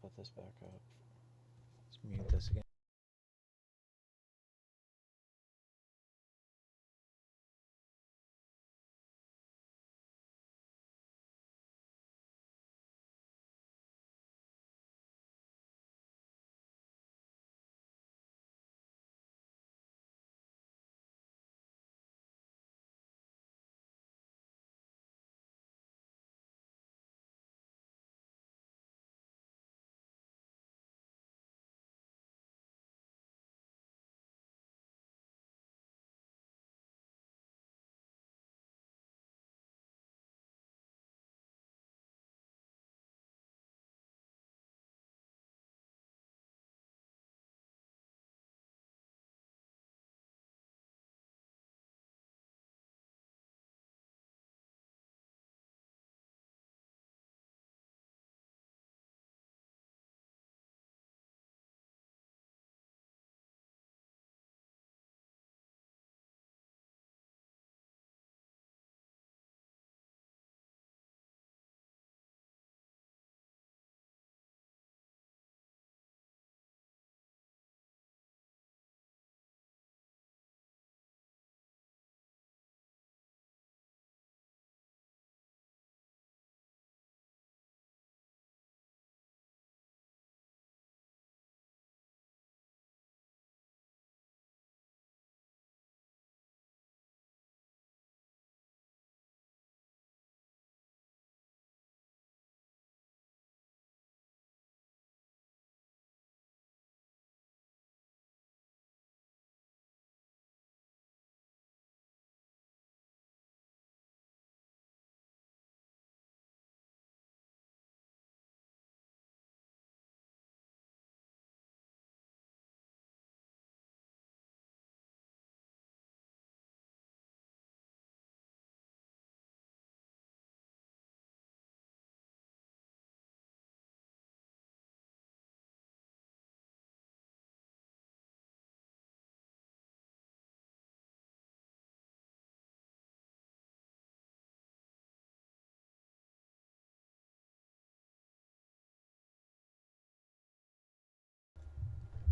put this back up. Let's mute this again.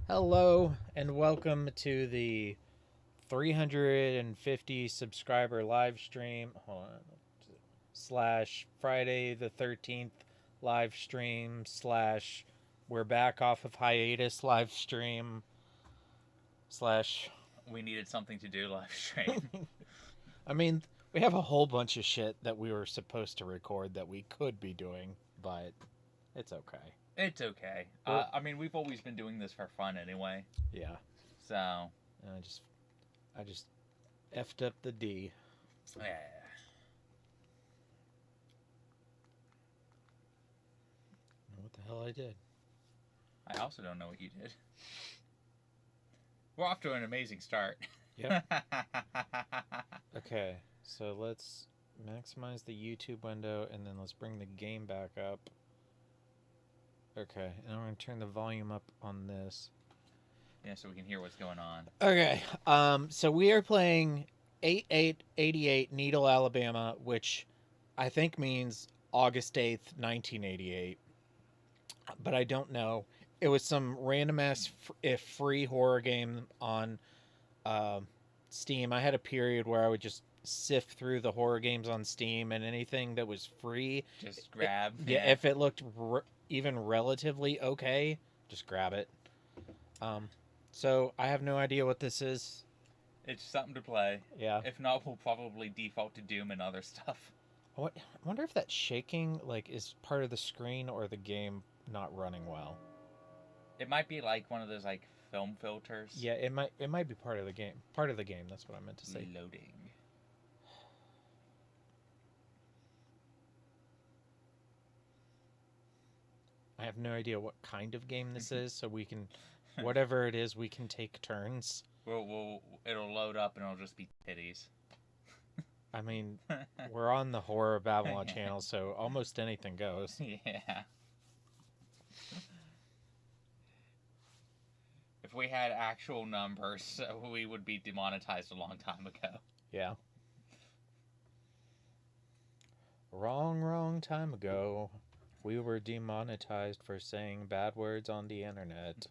Hello, and welcome to the 350 subscriber live stream. Hold on. Slash Friday the 13th live stream slash we're back off of hiatus live stream slash we needed something to do live stream. I mean, we have a whole bunch of shit that we were supposed to record that we could be doing, but it's okay. It's okay. I mean, we've always been doing this for fun anyway. Yeah. So. I just effed up the D. Yeah. I don't know what the hell I did. I also don't know what you did. We're off to an amazing start. Yep. Okay, so let's maximize the YouTube window and then let's bring the game back up. Okay, and I'm going to turn the volume up on this. Yeah, so we can hear what's going on. Okay, so we are playing 8888 Needle, Alabama, which I think means August 8th, 1988. But I don't know. It was some random ass free horror game on Steam. I had a period where I would just sift through the horror games on Steam, and anything that was free, just grab. Yeah, if it looked even relatively okay, just grab it. So I have no idea what this is. It's something to play. Yeah. If not, we'll probably default to Doom and other stuff. I wonder if that shaking is part of the screen or the game not running well. It might be like one of those film filters. Yeah, it might be part of the game. Part of the game, that's what I meant to say. Loading. I have no idea what kind of game this is, so we can, whatever it is, we can take turns. It'll load up and it'll just be titties. I mean, we're on the Horror Babylon channel, so almost anything goes. Yeah. If we had actual numbers, we would be demonetized a long time ago. Yeah. Wrong time ago. We were demonetized for saying bad words on the internet.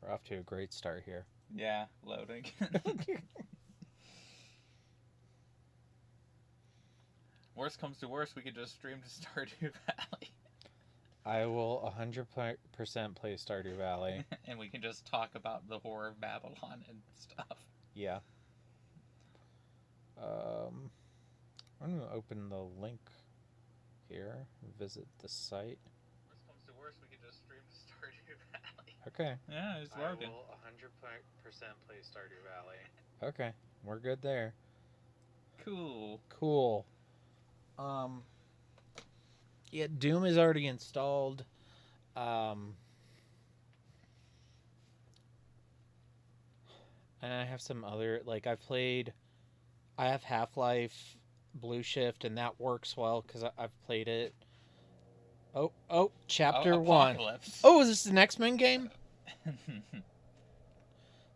We're off to a great start here. Yeah, loading. Worst comes to worst, we could just stream to Stardew Valley. I will 100% play Stardew Valley. And we can just talk about the horror of Babylon and stuff. Yeah. I'm going to open the link here. Visit the site. Worst comes to worst, we could just stream to Stardew Valley. Okay. Yeah, it's working. I will 100% play Stardew Valley. Okay. We're good there. Cool. Yeah, Doom is already installed. And I have some other, like, I have Half-Life Blue Shift, and that works well because I've played it. Oh, Chapter 1. Oh, is this an X-Men game?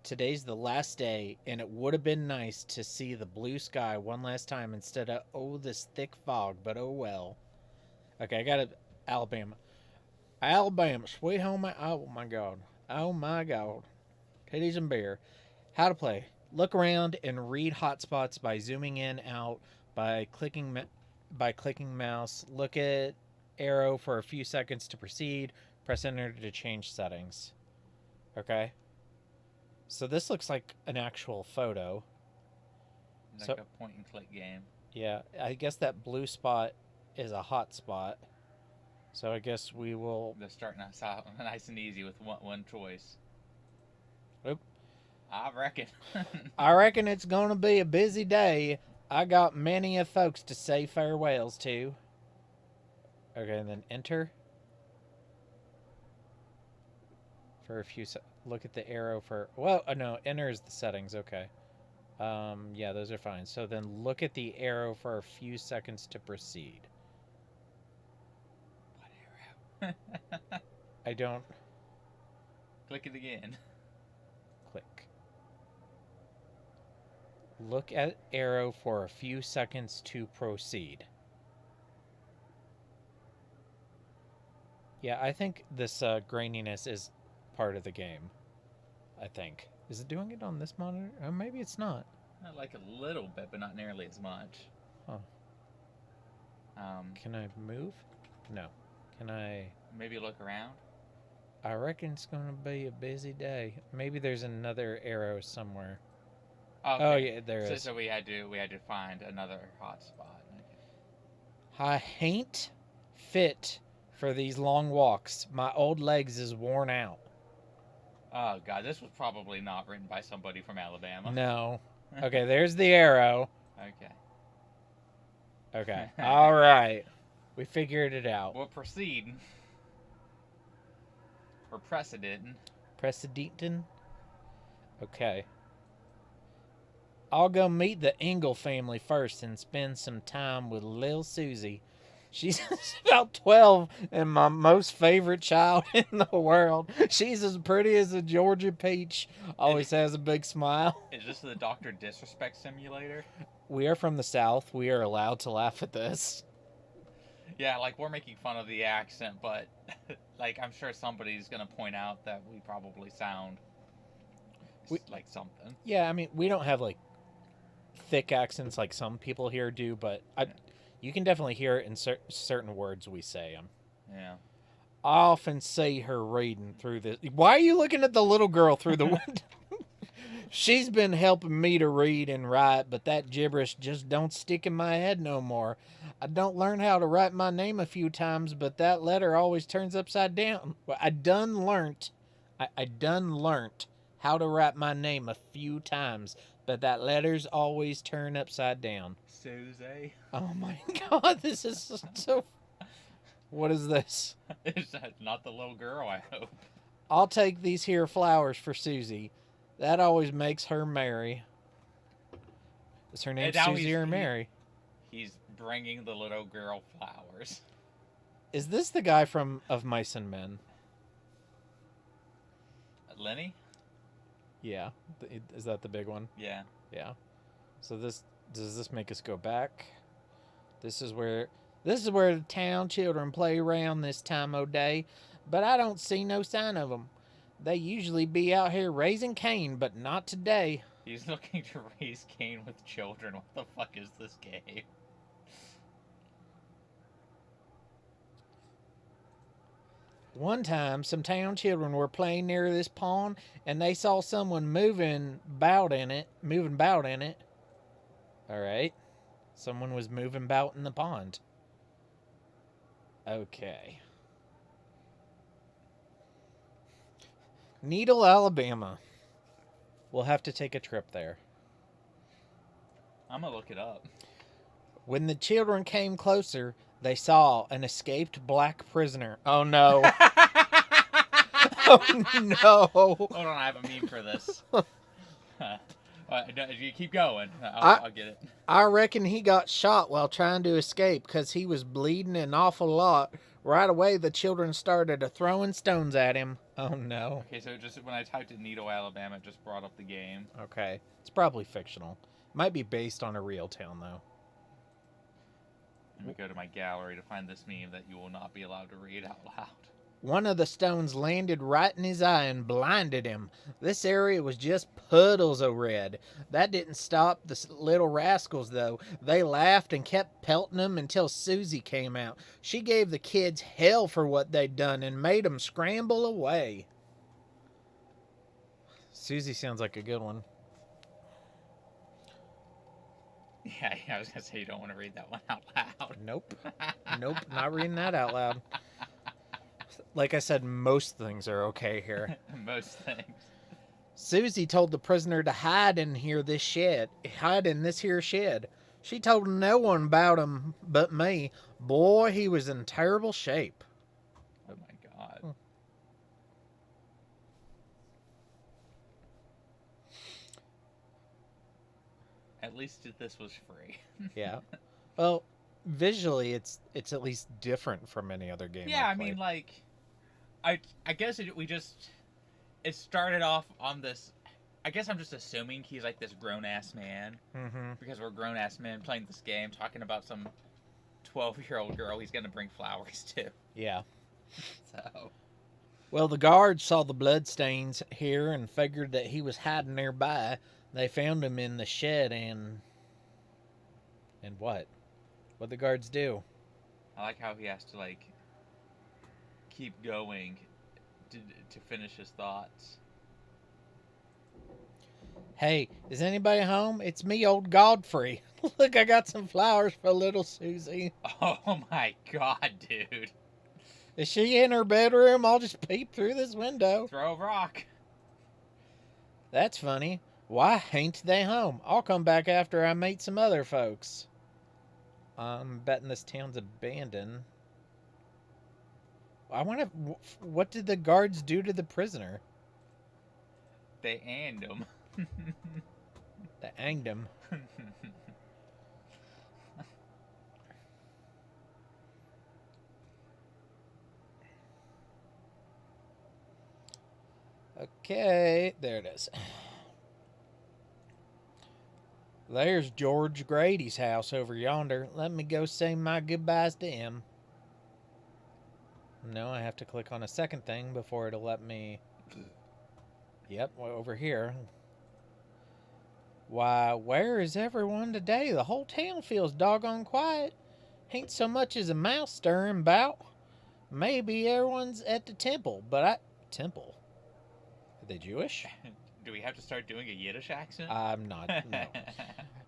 Today's the last day, and it would have been nice to see the blue sky one last time instead of, this thick fog, but oh well. Okay, I got it. Alabama, sweet home. Oh my god. Titties and beer. How to play. Look around and read hotspots by zooming in, out, by clicking mouse. Look at arrow for a few seconds to proceed. Press enter to change settings. Okay. So this looks like an actual photo. Like a point and click game. Yeah, I guess that blue spot is a hot spot. So I guess we will... They're starting us out nice and easy with one choice. Oop. I reckon. I reckon it's going to be a busy day. I got many of folks to say farewells to. Okay, and then enter. For a few look at the arrow for... Well, no, enter is the settings. Okay. Yeah, those are fine. So then look at the arrow for a few seconds to proceed. What arrow? I don't... Click it again. Click. Look at arrow for a few seconds to proceed. Yeah, I think this graininess is part of the game. I think. Is it doing it on this monitor? Oh, maybe it's not. Like a little bit, but not nearly as much. Huh. Can I move? No. Can I... Maybe look around? I reckon it's going to be a busy day. Maybe there's another arrow somewhere. Okay. Oh, yeah, there is. So we had to find another hotspot. Okay. I ain't fit for these long walks. My old legs is worn out. Oh, God, this was probably not written by somebody from Alabama. No. Okay, there's the arrow. Okay. All right. We figured it out. We'll proceed. Or precedent. Precedentin? Okay. I'll go meet the Engel family first and spend some time with Lil Susie. She's about 12 and my most favorite child in the world. She's as pretty as a Georgia peach. Always has a big smile. Is this the Dr. Disrespect Simulator? We are from the South. We are allowed to laugh at this. Yeah, like, we're making fun of the accent, but, like, I'm sure somebody's going to point out that we probably sound like something. Yeah, I mean, we don't have, like, thick accents like some people here do, but you can definitely hear it in certain words we say them. Yeah. I often see her reading through this. Why are you looking at the little girl through the window? She's been helping me to read and write, but that gibberish just don't stick in my head no more. I don't learn how to write my name a few times, but that letter always turns upside down. Well, I done learnt how to write my name a few times, but that letters always turn upside down. Susie? Oh my god, this is so... What is this? It's not the little girl, I hope. I'll take these here flowers for Susie. That always makes her merry. Is her name Susie or Mary? He's bringing the little girl flowers. Is this the guy of Mice and Men? Lenny? Yeah. Is that the big one? Yeah. Yeah. So does this make us go back? This is where the town children play around this time o' day, but I don't see no sign of them. They usually be out here raising Cain, but not today. He's looking to raise Cain with children. What the fuck is this game? One time, some town children were playing near this pond, and they saw someone moving about in it. All right. Someone was moving about in the pond. Okay. Needle, Alabama. We'll have to take a trip there. I'm gonna look it up. When the children came closer, they saw an escaped black prisoner. Oh no. Oh no. Hold on, I have a meme for this. You keep going. I'll get it. I reckon he got shot while trying to escape because he was bleeding an awful lot. Right away, the children started throwing stones at him. Oh no. Okay, so just when I typed in Needle, Alabama, it just brought up the game. Okay. It's probably fictional. Might be based on a real town, though. Let me go to my gallery to find this meme that you will not be allowed to read out loud. One of the stones landed right in his eye and blinded him. This area was just puddles of red. That didn't stop the little rascals, though. They laughed and kept pelting them until Susie came out. She gave the kids hell for what they'd done and made them scramble away. Susie sounds like a good one. Yeah, I was going to say you don't want to read that one out loud. Nope. Nope, not reading that out loud. Like I said, most things are okay here. Most things. Susie told the prisoner to hide in this here shed. She told no one about him but me. Boy, he was in terrible shape. Oh my god. At least this was free. Yeah. Well, visually, it's at least different from any other game. Yeah, I've I mean, played. like, I guess it started off on this. I guess I'm just assuming he's like this grown ass man because we're grown ass men playing this game, talking about some 12-year-old girl he's gonna bring flowers to. Yeah. So. Well, the guards saw the bloodstains here and figured that he was hiding nearby. They found him in the shed and what? What'd the guards do? I like how he has to, like, keep going to finish his thoughts. Hey, is anybody home? It's me, old Godfrey. Look, I got some flowers for little Susie. Oh my god, dude. Is she in her bedroom? I'll just peep through this window. Throw a rock. That's funny. Why ain't they home? I'll come back after I meet some other folks. I'm betting this town's abandoned. I wonder, what did the guards do to the prisoner? They hanged him. They hanged him. Okay, there it is. There's George Grady's house over yonder. Let me go say my goodbyes to him. No, I have to click on a second thing before it'll let me... Yep, over here. Why, where is everyone today? The whole town feels doggone quiet. Ain't so much as a mouse stirring about. Maybe everyone's at the temple, but Temple? Are they Jewish? Do we have to start doing a Yiddish accent? I'm not, no.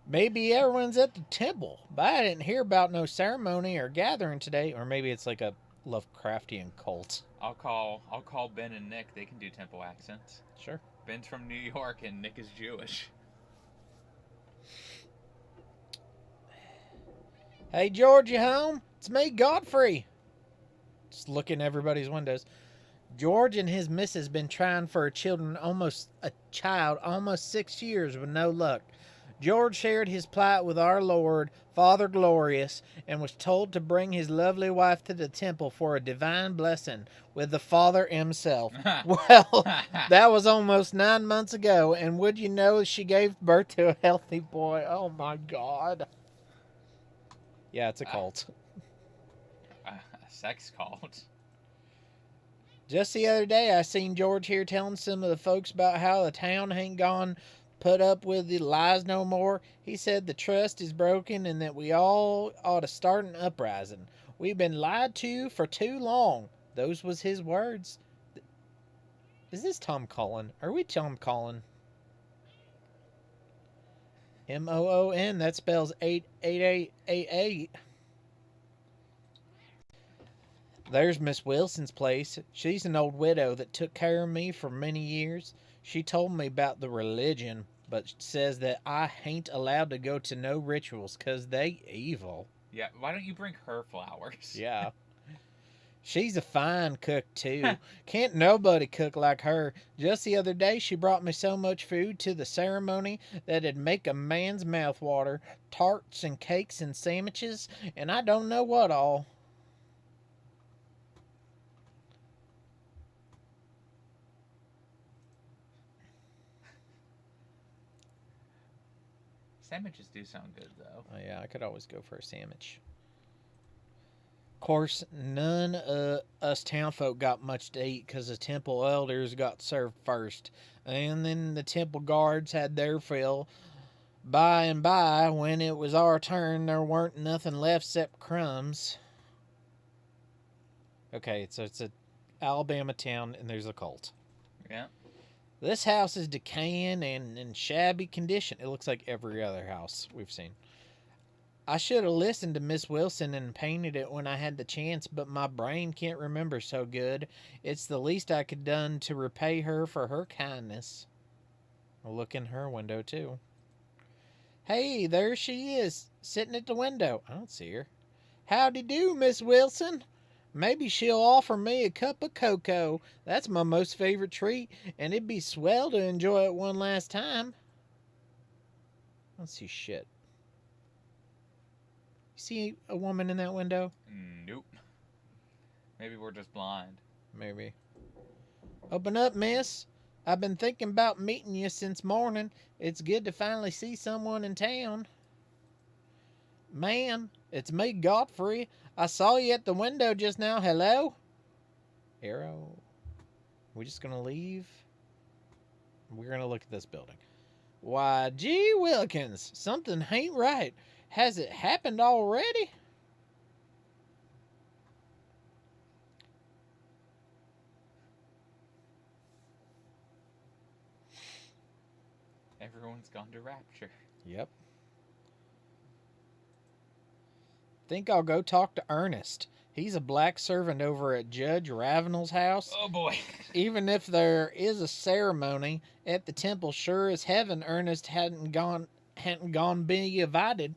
Maybe everyone's at the temple, but I didn't hear about no ceremony or gathering today. Or maybe it's like a Lovecraftian cult. I'll call Ben and Nick. They can do temple accents. Sure. Ben's from New York and Nick is Jewish. Hey, George, you home? It's me, Godfrey. Just look in everybody's windows. George and his missus been trying for a child almost 6 years with no luck. George shared his plight with our Lord, Father Glorious, and was told to bring his lovely wife to the temple for a divine blessing with the Father himself. Well, that was almost 9 months ago, and would you know she gave birth to a healthy boy? Oh my God. Yeah, it's a cult. A sex cult. Just the other day, I seen George here telling some of the folks about how the town ain't gone put up with the lies no more. He said the trust is broken and that we all ought to start an uprising. We've been lied to for too long. Those was his words. Is this Tom Cullen? Are we Tom Cullen? Moon. That spells 88888. There's Miss Wilson's place. She's an old widow that took care of me for many years. She told me about the religion, but says that I ain't allowed to go to no rituals 'cause they evil. Yeah, why don't you bring her flowers? Yeah. She's a fine cook, too. Can't nobody cook like her. Just the other day, she brought me so much food to the ceremony that it'd make a man's mouth water. Tarts and cakes and sandwiches, and I don't know what all. Sandwiches do sound good, though. Oh, yeah, I could always go for a sandwich. Of course, none of us townfolk got much to eat because the temple elders got served first. And then the temple guards had their fill. By and by, when it was our turn, there weren't nothing left except crumbs. Okay, so it's a Alabama town and there's a cult. Yeah. This house is decaying and in shabby condition. It looks like every other house we've seen. I should have listened to Miss Wilson and painted it when I had the chance, but my brain can't remember so good. It's the least I could done to repay her for her kindness. I'll look in her window, too. Hey, there she is, sitting at the window. I don't see her. Howdy do, Miss Wilson. Maybe she'll offer me a cup of cocoa. That's my most favorite treat, and it'd be swell to enjoy it one last time. I don't see shit. See a woman in that window? Nope. Maybe we're just blind. Maybe. Open up, miss. I've been thinking about meeting you since morning. It's good to finally see someone in town. Ma'am, it's me, Godfrey. I saw you at the window just now. Hello? Arrow. We just gonna leave? We're gonna look at this building. Why, gee Wilkins, something ain't right. Has it happened already? Everyone's gone to Rapture. Yep. Think I'll go talk to Ernest. He's a black servant over at Judge Ravenel's house. Oh boy. Even if there is a ceremony at the temple, sure as heaven Ernest hadn't gone be invited.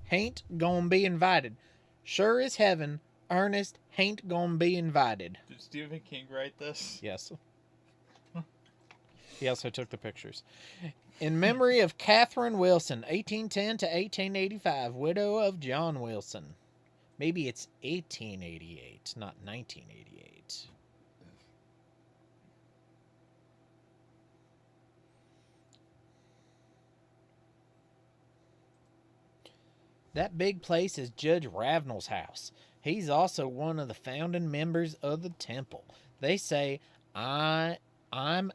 Hain't gonna be invited. Sure as heaven, Ernest hain't gonna be invited. Did Stephen King write this? Yes. He also took the pictures. In memory of Catherine Wilson, 1810 to 1885, widow of John Wilson. Maybe it's 1888, not 1988. That big place is Judge Ravenel's house. He's also one of the founding members of the temple. They say, I'm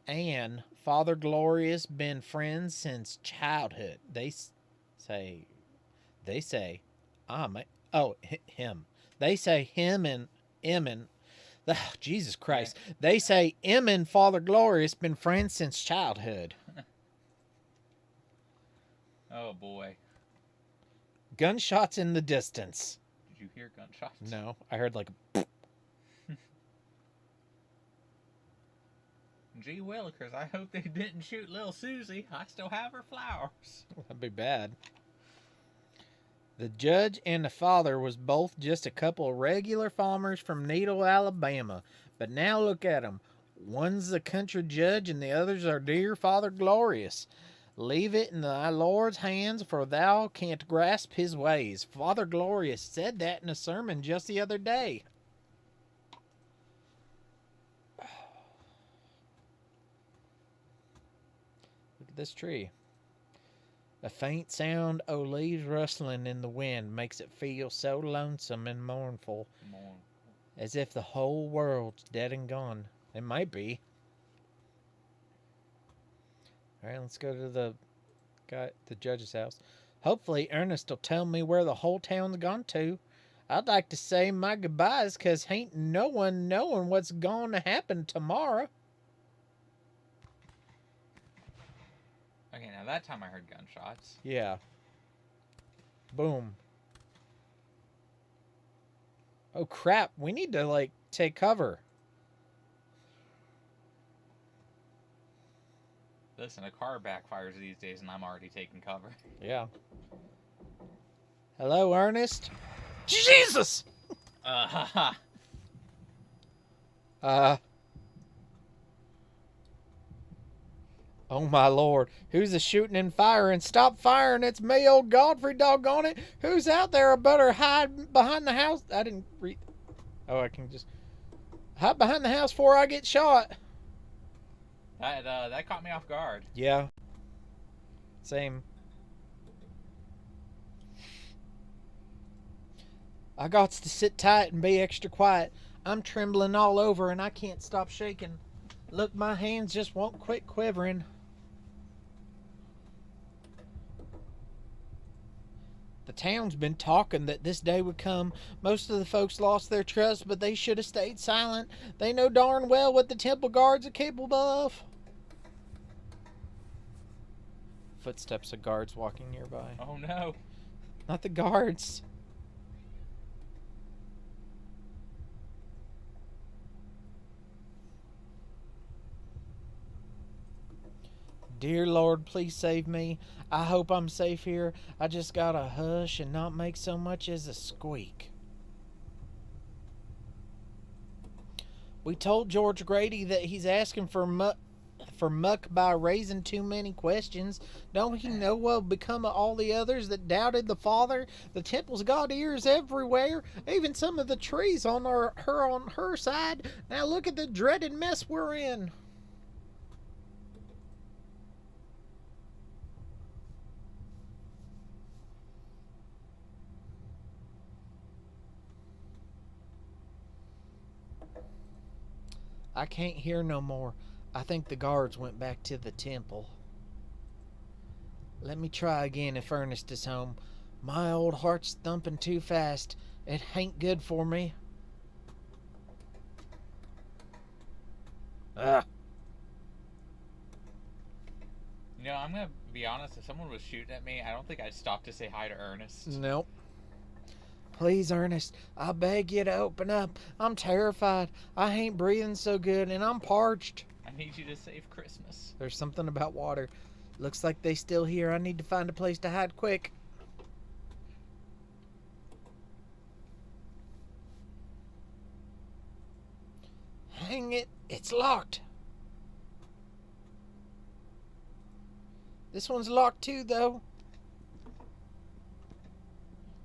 Ann. Father Glorious been friends since childhood. They say, him. They say him and Emin. Oh, Jesus Christ. Yeah. They say Em and Father Glorious been friends since childhood. Oh boy. Gunshots in the distance. Did you hear gunshots? No, I heard like a Gee Willikers, I hope they didn't shoot little Susie. I still have her flowers. That'd be bad. The judge and the father was both just a couple of regular farmers from Needle, Alabama. But now look at them. One's the country judge and the other's our dear Father Glorious. Leave it in thy Lord's hands, for thou canst grasp his ways. Father Glorious said that in a sermon just the other day. Look at this tree. A faint sound o' leaves rustling in the wind makes it feel so lonesome and mournful, as if the whole world's dead and gone. It might be. All right, let's go to the judge's house. Hopefully Ernest will tell me where the whole town's gone to. I'd like to say my goodbyes, 'cause ain't no one knowing what's going to happen tomorrow. Okay, now that time I heard gunshots. Yeah. Boom. Oh crap, we need to like take cover. Listen, a car backfires these days and I'm already taking cover. Yeah. Hello, Ernest? Jesus! Haha. Oh my lord. Who's a shooting and firing? Stop firing. It's me, old Godfrey, doggone it. Who's out there? I better hide behind the house. I didn't read. Oh, I can just hide behind the house before I get shot. That caught me off guard. Yeah. Same. I got to sit tight and be extra quiet. I'm trembling all over and I can't stop shaking. Look, my hands just won't quit quivering. The town's been talking that this day would come. Most of the folks lost their trust, but they should have stayed silent. They know darn well what the temple guards are capable of. Footsteps of guards walking nearby. Oh no. Not the guards. Dear Lord, please save me. I hope I'm safe here. I just gotta hush and not make so much as a squeak. We told George Grady that he's asking for muck by raising too many questions. Don't he know what'll become of all the others that doubted the Father? The temple's got ears everywhere, even some of the trees on her side. Now look at the dreaded mess we're in. I can't hear no more. I think the guards went back to the temple. Let me try again if Ernest is home. My old heart's thumping too fast. It ain't good for me. Ah. You know, I'm gonna be honest, if someone was shooting at me, I don't think I'd stop to say hi to Ernest. Nope. Please, Ernest, I beg you to open up. I'm terrified. I ain't breathing so good, and I'm parched. I need you to save Christmas. There's something about water. Looks like they still here. I need to find a place to hide quick. Hang it. It's locked. This one's locked too, though.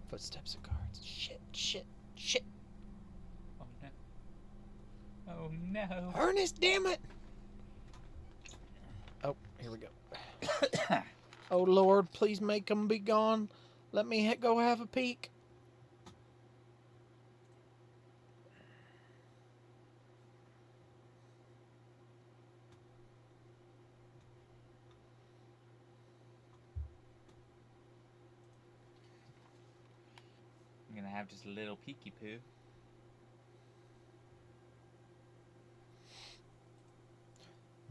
Footsteps of guards. Shit. Oh no. Oh no. Ernest, damn it! Oh, here we go. Oh Lord, please make them be gone. Let me go have a peek. I'm gonna have just a little peeky poo.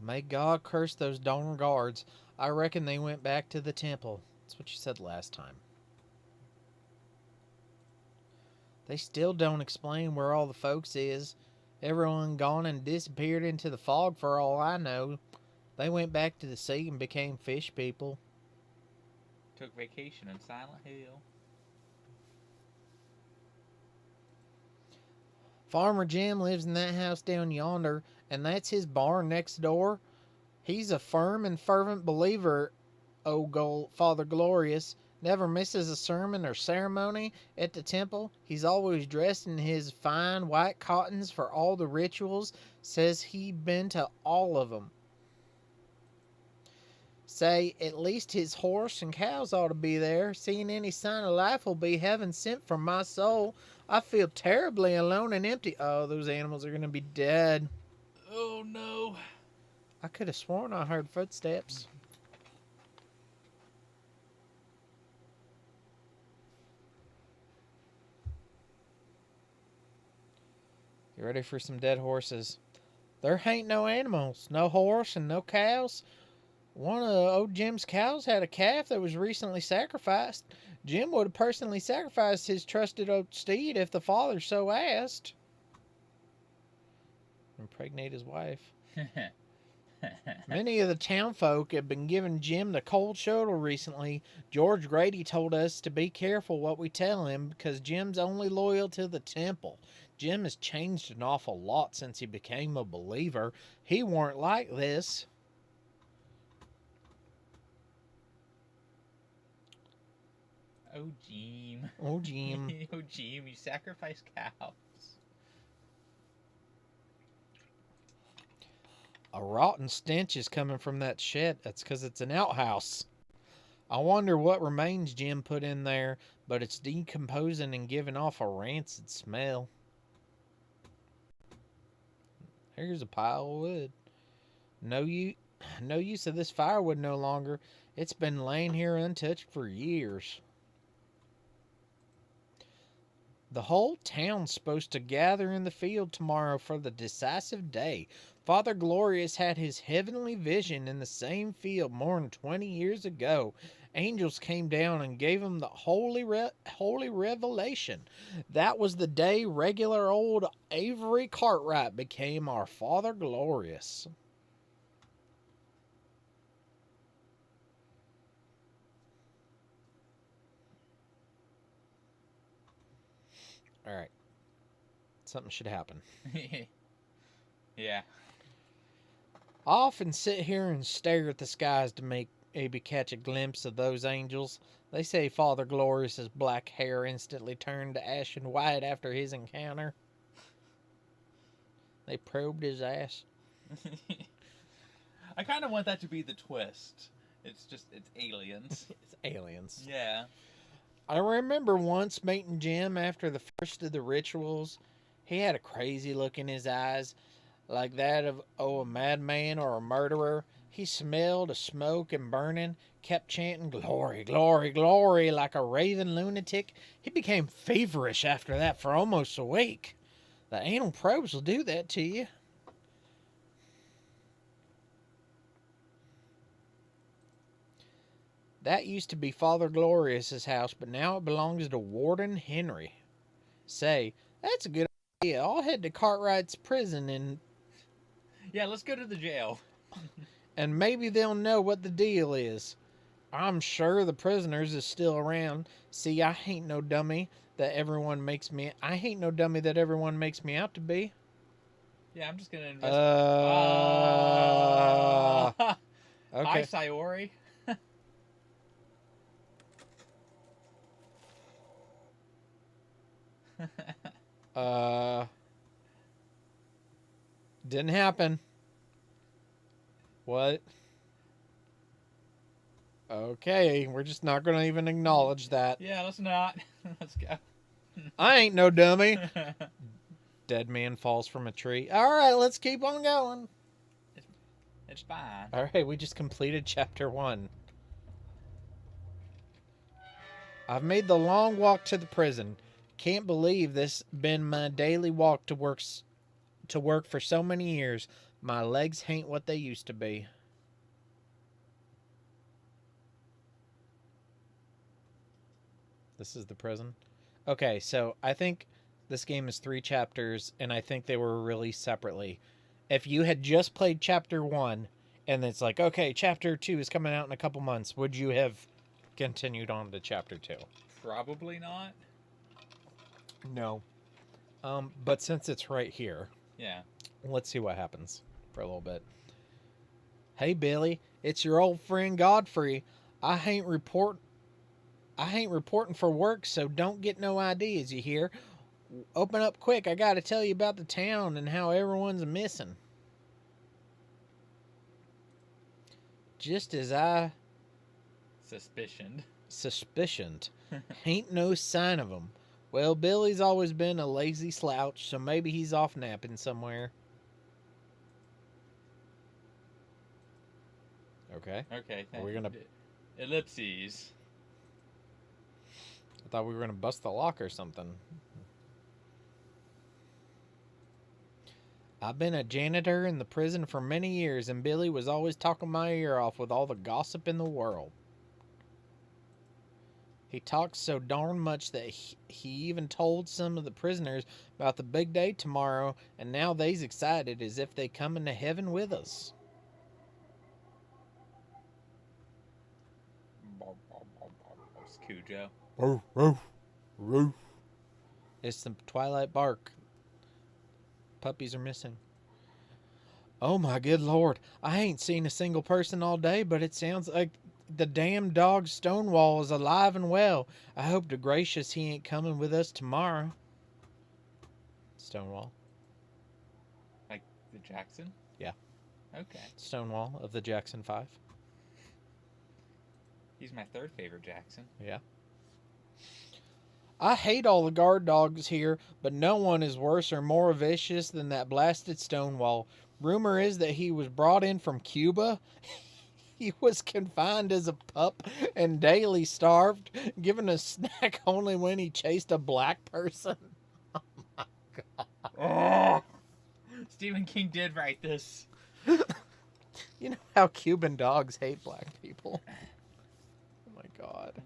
May God curse those darn guards. I reckon they went back to the temple. That's what you said last time. They still don't explain where all the folks is. Everyone gone and disappeared into the fog for all I know. They went back to the sea and became fish people. Took vacation in Silent Hill. Farmer Jim lives in that house down yonder, and that's his barn next door. He's a firm and fervent believer Father Glorious. Never misses a sermon or ceremony at the temple. He's always dressed in his fine white cottons for all the rituals. Says he been to all of them. Say, at least his horse and cows ought to be there. Seeing any sign of life will be heaven sent from my soul. I feel terribly alone and empty. Oh, those animals are going to be dead. Oh, no. I could have sworn I heard footsteps. You ready for some dead horses? There ain't no animals. No horse and no cows. One of old Jim's cows had a calf that was recently sacrificed. Jim would have personally sacrificed his trusted old steed if the father so asked. Impregnate his wife. Many of the town folk have been giving Jim the cold shoulder recently. George Grady told us to be careful what we tell him because Jim's only loyal to the temple. Jim has changed an awful lot since he became a believer. He weren't like this. Oh, Jim. Oh, Jim. Oh, Jim, you sacrifice cows. A rotten stench is coming from that shed. That's because it's an outhouse. I wonder what remains Jim put in there, but it's decomposing and giving off a rancid smell. Here's a pile of wood. No use of this firewood no longer. It's been laying here untouched for years. The whole town's supposed to gather in the field tomorrow for the decisive day. Father Glorious had his heavenly vision in the same field more than 20 years ago. Angels came down and gave him the holy revelation. That was the day regular old Avery Cartwright became our Father Glorious. All right. Something should happen. Yeah. I often sit here and stare at the skies to maybe catch a glimpse of those angels. They say Father Glorious's black hair instantly turned to ashen white after his encounter. They probed his ass. I kind of want that to be the twist. It's aliens. It's aliens. Yeah. I remember once meeting Jim after the first of the rituals. He had a crazy look in his eyes, like that of, a madman or a murderer. He smelled of smoke and burning, kept chanting, "Glory, glory, glory," like a raving lunatic. He became feverish after that for almost a week. The anal probes will do that to you. That used to be Father Glorious's house, but now it belongs to Warden Henry. Say, that's a good idea. I'll head to Cartwright's prison and... Yeah, let's go to the jail. and maybe they'll know what the deal is. I'm sure the prisoners is still around. See, I ain't no dummy that everyone makes me... I ain't no dummy that everyone makes me out to be. Yeah, I'm just gonna invest... Okay. Hi, Sayori. Didn't happen. What? Okay, we're just not going to even acknowledge that. Yeah, let's not. Let's go. I ain't no dummy. Dead man falls from a tree. All right, let's keep on going. It's fine. All right, we just completed chapter 1. I've made the long walk to the prison. Can't believe this been my daily walk to work for so many years. My legs ain't what they used to be. This is the prison. Okay, so I think this game is 3 chapters, and I think they were released separately. If you had just played chapter 1, and it's like, okay, chapter 2 is coming out in a couple months, would you have continued on to chapter 2? Probably not. No. But since it's right here, Yeah. let's see what happens for a little bit. Hey, Billy, it's your old friend Godfrey. I ain't reporting for work, so don't get no ideas, you hear? Open up quick. I gotta tell you about the town and how everyone's missing. Just as I suspicioned. Ain't no sign of him. Well, Billy's always been a lazy slouch, so maybe he's off napping somewhere. Okay. Okay, Are we gonna... Ellipses. I thought we were gonna bust the lock or something. I've been a janitor in the prison for many years, and Billy was always talking my ear off with all the gossip in the world. He talks so darn much that he even told some of the prisoners about the big day tomorrow, and now they's excited as if they come into heaven with us. It's Cujo. Roof, roof, roof. It's the twilight bark. Puppies are missing. Oh my good lord. I ain't seen a single person all day, but it sounds like the damn dog Stonewall is alive and well. I hope to gracious he ain't coming with us tomorrow. Stonewall. Like the Jackson? Yeah. Okay. Stonewall of the Jackson 5. He's my third favorite Jackson. Yeah. I hate all the guard dogs here, but no one is worse or more vicious than that blasted Stonewall. Rumor is that he was brought in from Cuba. He was confined as a pup and daily starved, given a snack only when he chased a black person. Oh my god. Oh! Stephen King did write this. You know how Cuban dogs hate black people? Oh my god.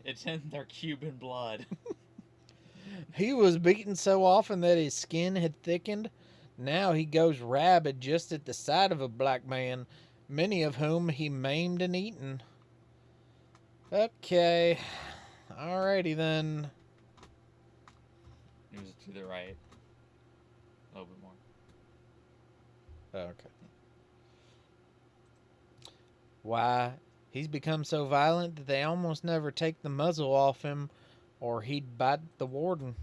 It's in their Cuban blood. He was beaten so often that his skin had thickened. Now he goes rabid just at the sight of a black man, many of whom he maimed and eaten. Okay. Alrighty then. It was to the right. A little bit more. Okay. Why, he's become so violent that they almost never take the muzzle off him, or he'd bite the warden.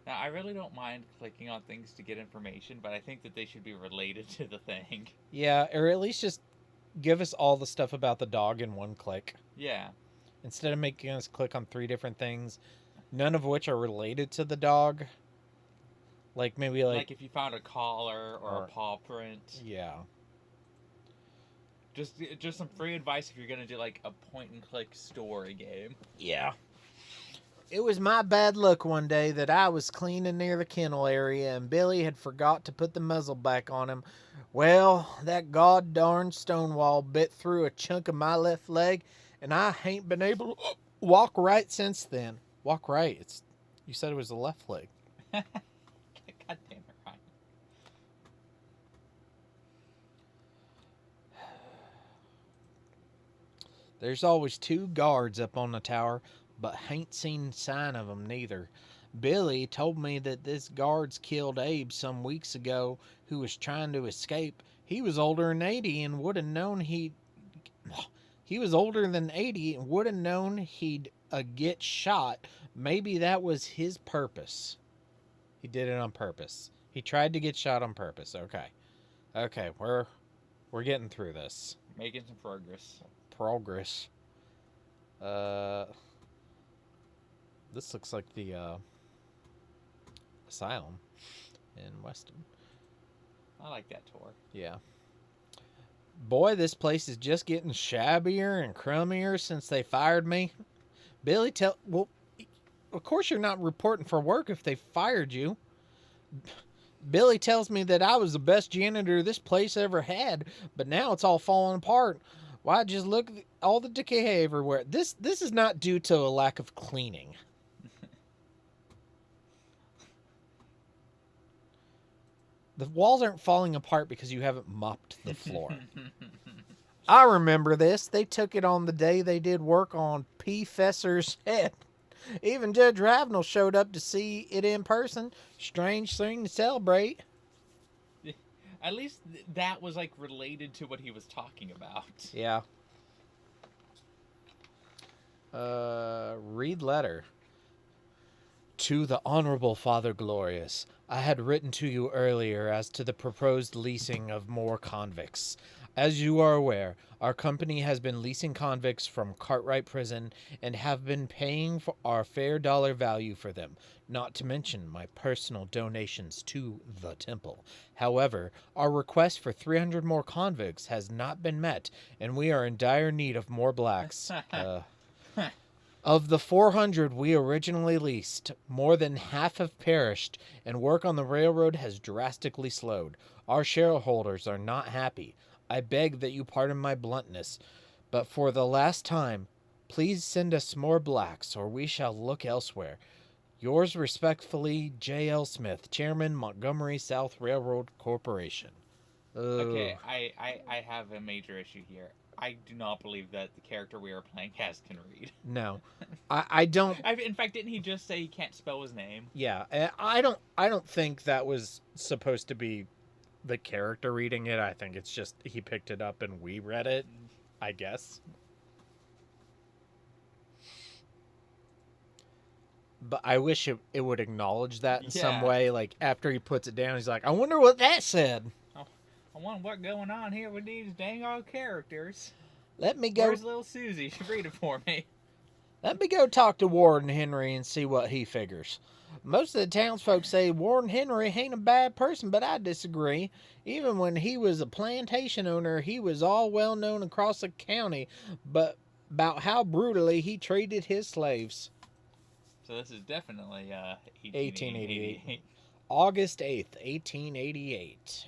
Now, I really don't mind clicking on things to get information, but I think that they should be related to the thing. Yeah, or at least just give us all the stuff about the dog in one click. Yeah. Instead of making us click on 3 different things, none of which are related to the dog. Like maybe like if you found a collar or a paw print. Yeah. Just some free advice if you're going to do like a point-and-click story game. Yeah. It was my bad luck one day that I was cleaning near the kennel area and Billy had forgot to put the muzzle back on him. Well, that god darn Stonewall bit through a chunk of my left leg and I ain't been able to walk right since then. Walk right? You said it was the left leg. God damn it, Ryan. There's always 2 guards up on the tower, but hain't seen sign of 'em neither. Billy told me that this guard's killed Abe some weeks ago who was trying to escape. He was older than 80 and would have known he'd get shot. Maybe that was his purpose. He did it on purpose. He tried to get shot on purpose. Okay. Okay, we're getting through this. Making some progress. This looks like the asylum in Weston. I like that tour. Yeah. Boy, this place is just getting shabbier and crummier since they fired me. Billy well, of course you're not reporting for work if they fired you. Billy tells me that I was the best janitor this place ever had, but now it's all falling apart. Why, just look at all the decay everywhere. This is not due to a lack of cleaning. The walls aren't falling apart because you haven't mopped the floor. I remember this. They took it on the day they did work on P. Fesser's head. Even Judge Ravenel showed up to see it in person. Strange thing to celebrate. At least that was like related to what he was talking about. Yeah. Read letter. To the Honorable Father Glorious, I had written to you earlier as to the proposed leasing of more convicts. As you are aware, our company has been leasing convicts from Cartwright Prison and have been paying for our fair dollar value for them, not to mention my personal donations to the temple. However, our request for 300 more convicts has not been met, and we are in dire need of more blacks. Of the 400 we originally leased, more than half have perished, and work on the railroad has drastically slowed. Our shareholders are not happy. I beg that you pardon my bluntness, but for the last time, please send us more blacks, or we shall look elsewhere. Yours respectfully, J.L. Smith, Chairman, Montgomery South Railroad Corporation. Okay, I have a major issue here. I do not believe that the character we are playing can read. No, I don't. In fact, didn't he just say he can't spell his name? Yeah, I don't think that was supposed to be the character reading it. I think it's just he picked it up and we read it, I guess. But I wish it would acknowledge that in some way. Like, after he puts it down, he's like, I wonder what that said. I wonder what's going on here with these dang old characters. Let me go. Where's little Susie? She read it for me. Let me go talk to Warden Henry and see what he figures. Most of the townsfolk say Warden Henry ain't a bad person, but I disagree. Even when he was a plantation owner, he was all well known across the county, but about how brutally he treated his slaves. So this is definitely 1888. August 8th, 1888.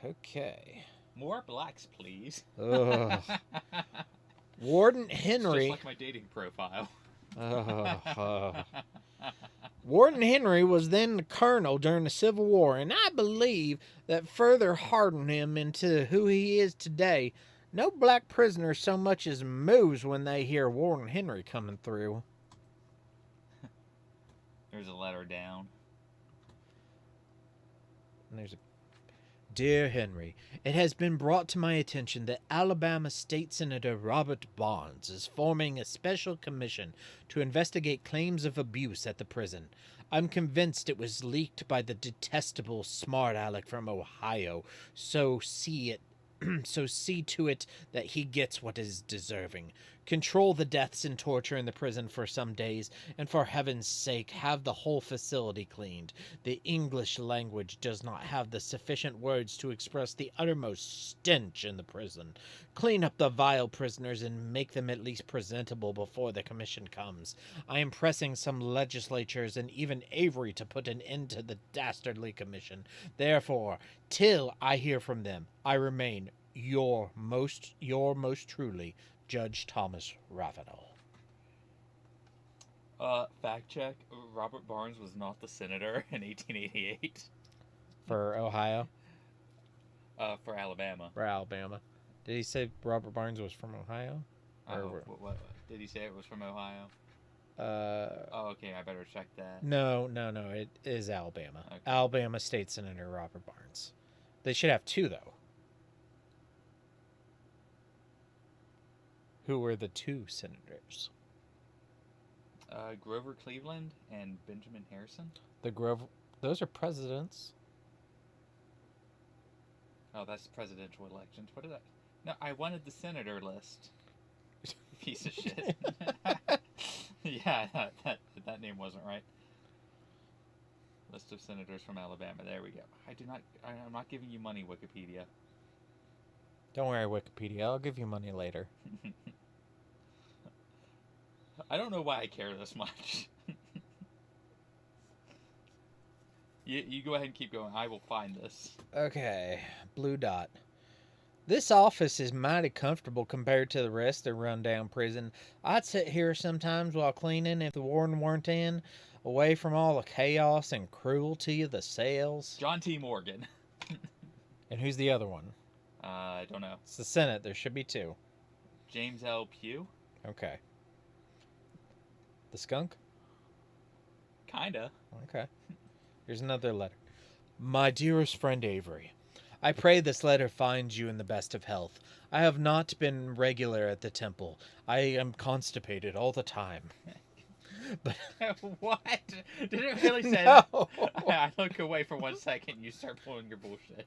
Okay. More blacks, please. Warden Henry. Just like my dating profile. Warden Henry was then the colonel during the Civil War, and I believe that further hardened him into who he is today. No black prisoner so much as moves when they hear Warden Henry coming through. There's a letter down. And there's a Dear Henry, it has been brought to my attention that Alabama State Senator Robert Barnes is forming a special commission to investigate claims of abuse at the prison. I'm convinced it was leaked by the detestable smart aleck from Ohio, so see to it that he gets what is deserving. Control the deaths and torture in the prison for some days, and for heaven's sake, have the whole facility cleaned. The English language does not have the sufficient words to express the uttermost stench in the prison. Clean up the vile prisoners and make them at least presentable before the commission comes. I am pressing some legislatures and even Avery to put an end to the dastardly commission. Therefore, till I hear from them, I remain your most truly, Judge Thomas Ravenel. Fact check. Robert Barnes was not the senator in 1888. For Ohio? For Alabama. For Alabama. Did he say Robert Barnes was from Ohio? What did he say it was from Ohio? Okay, I better check that. No, it is Alabama. Okay. Alabama State Senator Robert Barnes. They should have two, though. Who were the two senators? Grover Cleveland and Benjamin Harrison. Those are presidents. Oh, that's presidential elections. What did I? No, I wanted the senator list. Piece of shit. Yeah, that name wasn't right. List of senators from Alabama. There we go. I'm not giving you money, Wikipedia. Don't worry, Wikipedia. I'll give you money later. I don't know why I care this much. You go ahead and keep going. I will find this. Okay. Blue dot. This office is mighty comfortable compared to the rest of the rundown prison. I'd sit here sometimes while cleaning if the warden weren't in, away from all the chaos and cruelty of the cells. John T. Morgan. And who's the other one? I don't know. It's the Senate. There should be two. James L. Pugh. Okay. The skunk? Kinda. Okay. Here's another letter. My dearest friend Avery, I pray this letter finds you in the best of health. I have not been regular at the temple. I am constipated all the time. But What? Did it really say no. that? I look away for 1 second. You start pulling your bullshit.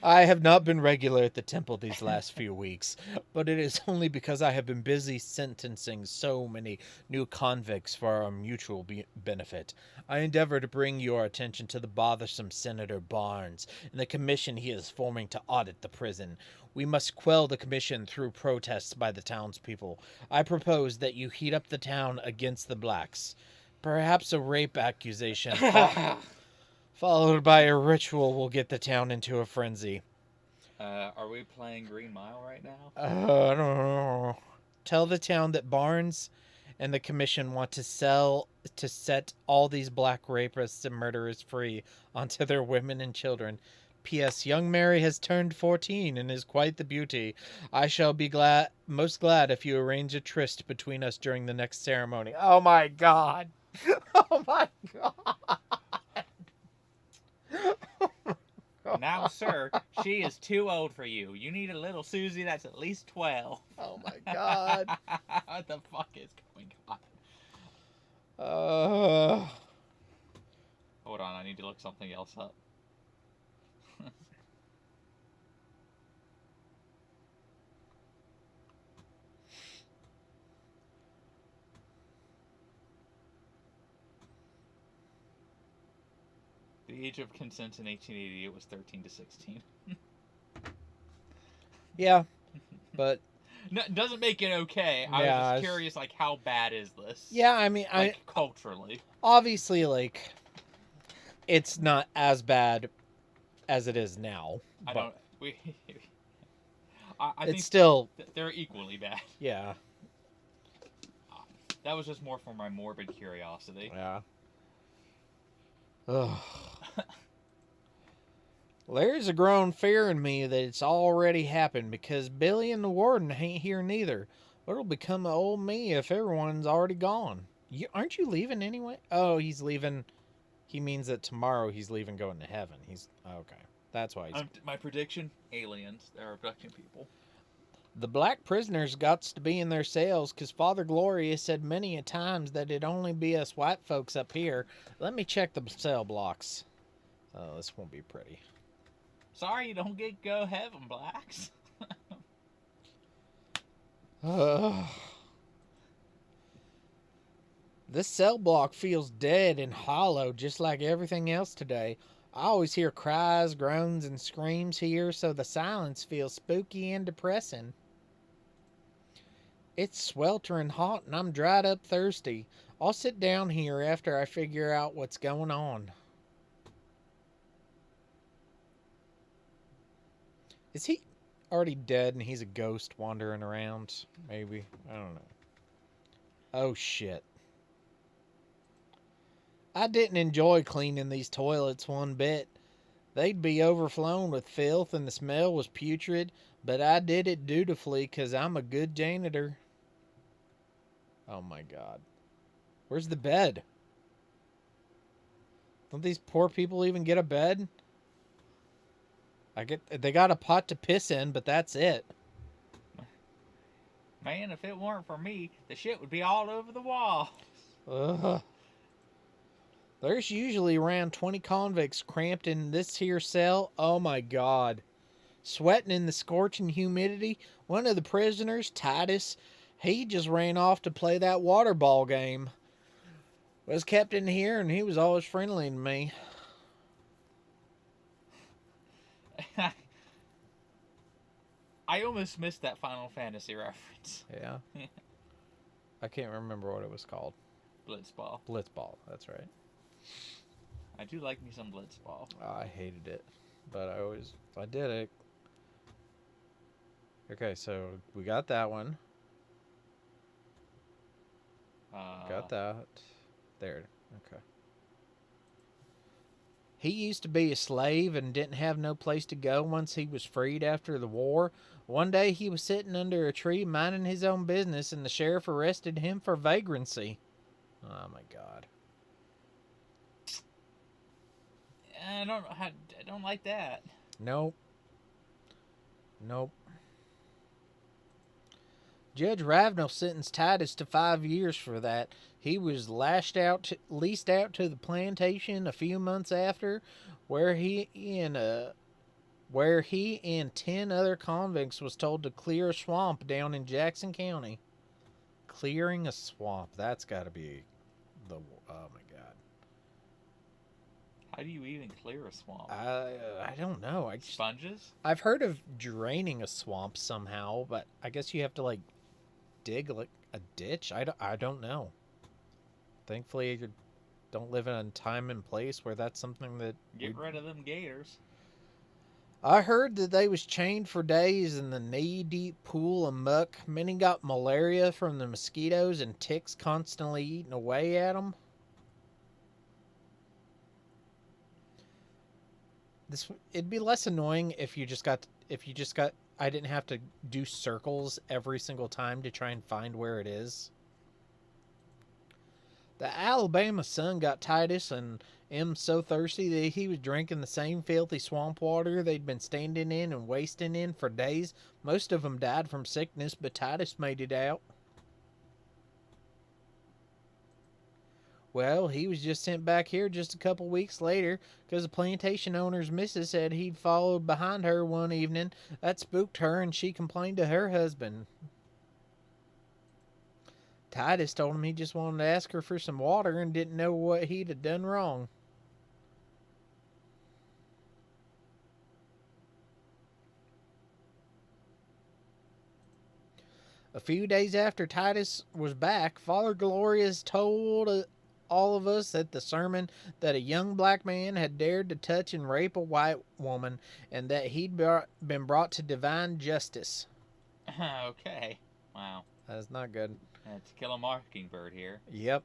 I have not been regular at the temple these last few weeks, but it is only because I have been busy sentencing so many new convicts for our mutual benefit. I endeavor to bring your attention to the bothersome Senator Barnes and the commission he is forming to audit the prison. We must quell the commission through protests by the townspeople. I propose that you heat up the town against the blacks. Perhaps a rape accusation followed by a ritual will get the town into a frenzy. Are we playing Green Mile right now? I don't know. Tell the town that Barnes and the commission want to set all these black rapists and murderers free onto their women and children. P.S. Young Mary has turned 14 and is quite the beauty. I shall be most glad if you arrange a tryst between us during the next ceremony. Oh my God. Oh my God. Now, sir, she is too old for you. You need a little Susie that's at least 12. Oh my God. What the fuck is going on? Hold on, I need to look something else up. The age of consent in 1888 was 13 to 16. Yeah, but No, it doesn't make it okay. I was just curious, like, how bad is this? Yeah, I mean, like, culturally. Obviously, like, it's not as bad as it is now. I think it's still they're equally bad. Yeah. That was just more for my morbid curiosity. Yeah. Ugh. There's a growing fear in me that it's already happened because Billy and the warden ain't here neither. What'll become of old me if everyone's already gone? Aren't you leaving anyway? Oh, he's leaving. He means that tomorrow he's leaving going to heaven. He's okay. That's why he's... my prediction, aliens. They're abducting people. The black prisoners gots to be in their cells because Father Gloria said many a times that it'd only be us white folks up here. Let me check the cell blocks. Oh, this won't be pretty. Sorry you don't get go heaven, blacks. This cell block feels dead and hollow just like everything else today. I always hear cries, groans, and screams here, so the silence feels spooky and depressing. It's sweltering hot and I'm dried up thirsty. I'll sit down here after I figure out what's going on. Is he already dead and he's a ghost wandering around? Maybe. I don't know. Oh, shit. I didn't enjoy cleaning these toilets one bit. They'd be overflown with filth and the smell was putrid, but I did it dutifully because I'm a good janitor. Oh my God. Where's the bed? Don't these poor people even get a bed? They got a pot to piss in, but that's it. Man, if it weren't for me, the shit would be all over the wall. Ugh. There's usually around 20 convicts cramped in this here cell. Oh my God. Sweating in the scorching humidity. One of the prisoners, Titus, he just ran off to play that water ball game. Was kept in here and he was always friendly to me. I almost missed that Final Fantasy reference. Yeah. I can't remember what it was called. Blitzball. Blitzball, that's right. I do like me some Blitzball. I hated it, but I did it. Okay, so we got that one. Got that. There. Okay. He used to be a slave and didn't have no place to go once he was freed after the war. One day he was sitting under a tree minding his own business and the sheriff arrested him for vagrancy. Oh my God. I don't like that. Nope. Nope. Judge Ravenel sentenced Titus to 5 years for that. He was leased out to the plantation a few months after, where he and 10 other convicts was told to clear a swamp down in Jackson County. Clearing a swamp. That's got to be the... Oh, my God. How do you even clear a swamp? I don't know. Sponges? I've heard of draining a swamp somehow, but I guess you have to, like, dig, like, a ditch? I don't know. Thankfully, you don't live in a time and place where that's something that... Get rid of them gators. I heard that they was chained for days in the knee-deep pool of muck. Many got malaria from the mosquitoes and ticks constantly eating away at them. It'd be less annoying if you just got I didn't have to do circles every single time to try and find where it is. The Alabama sun got Titus and M so thirsty that he was drinking the same filthy swamp water they'd been standing in and wasting in for days. Most of them died from sickness, but Titus made it out. Well, he was just sent back here just a couple weeks later because the plantation owner's missus said he'd followed behind her one evening. That spooked her and she complained to her husband. Titus told him he just wanted to ask her for some water and didn't know what he'd have done wrong. A few days after Titus was back, Father Glorious told all of us at the sermon that a young black man had dared to touch and rape a white woman and that he'd been brought to divine justice. Okay. Wow. That's not good. To kill a mockingbird here. Yep.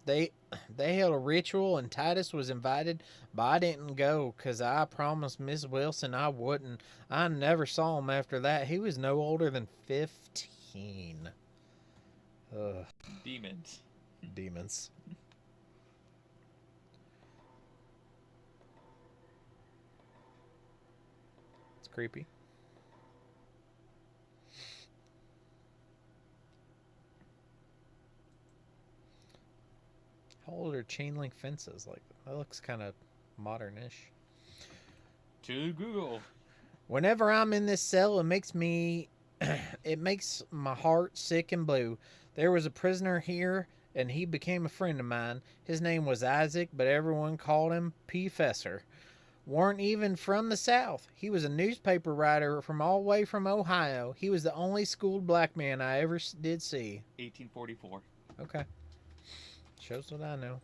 They held a ritual and Titus was invited, but I didn't go because I promised Miss Wilson I wouldn't. I never saw him after that. He was no older than 15. Ugh. Demons. Demons. It's creepy. How old are chain link fences? Like, that looks kind of modernish. To Google. Whenever I'm in this cell, it makes my heart sick and blue. There was a prisoner here, and he became a friend of mine. His name was Isaac, but everyone called him P-Fessor. Weren't even from the South. He was a newspaper writer from all the way from Ohio. He was the only schooled black man I ever did see. 1844. Okay. Shows what I know.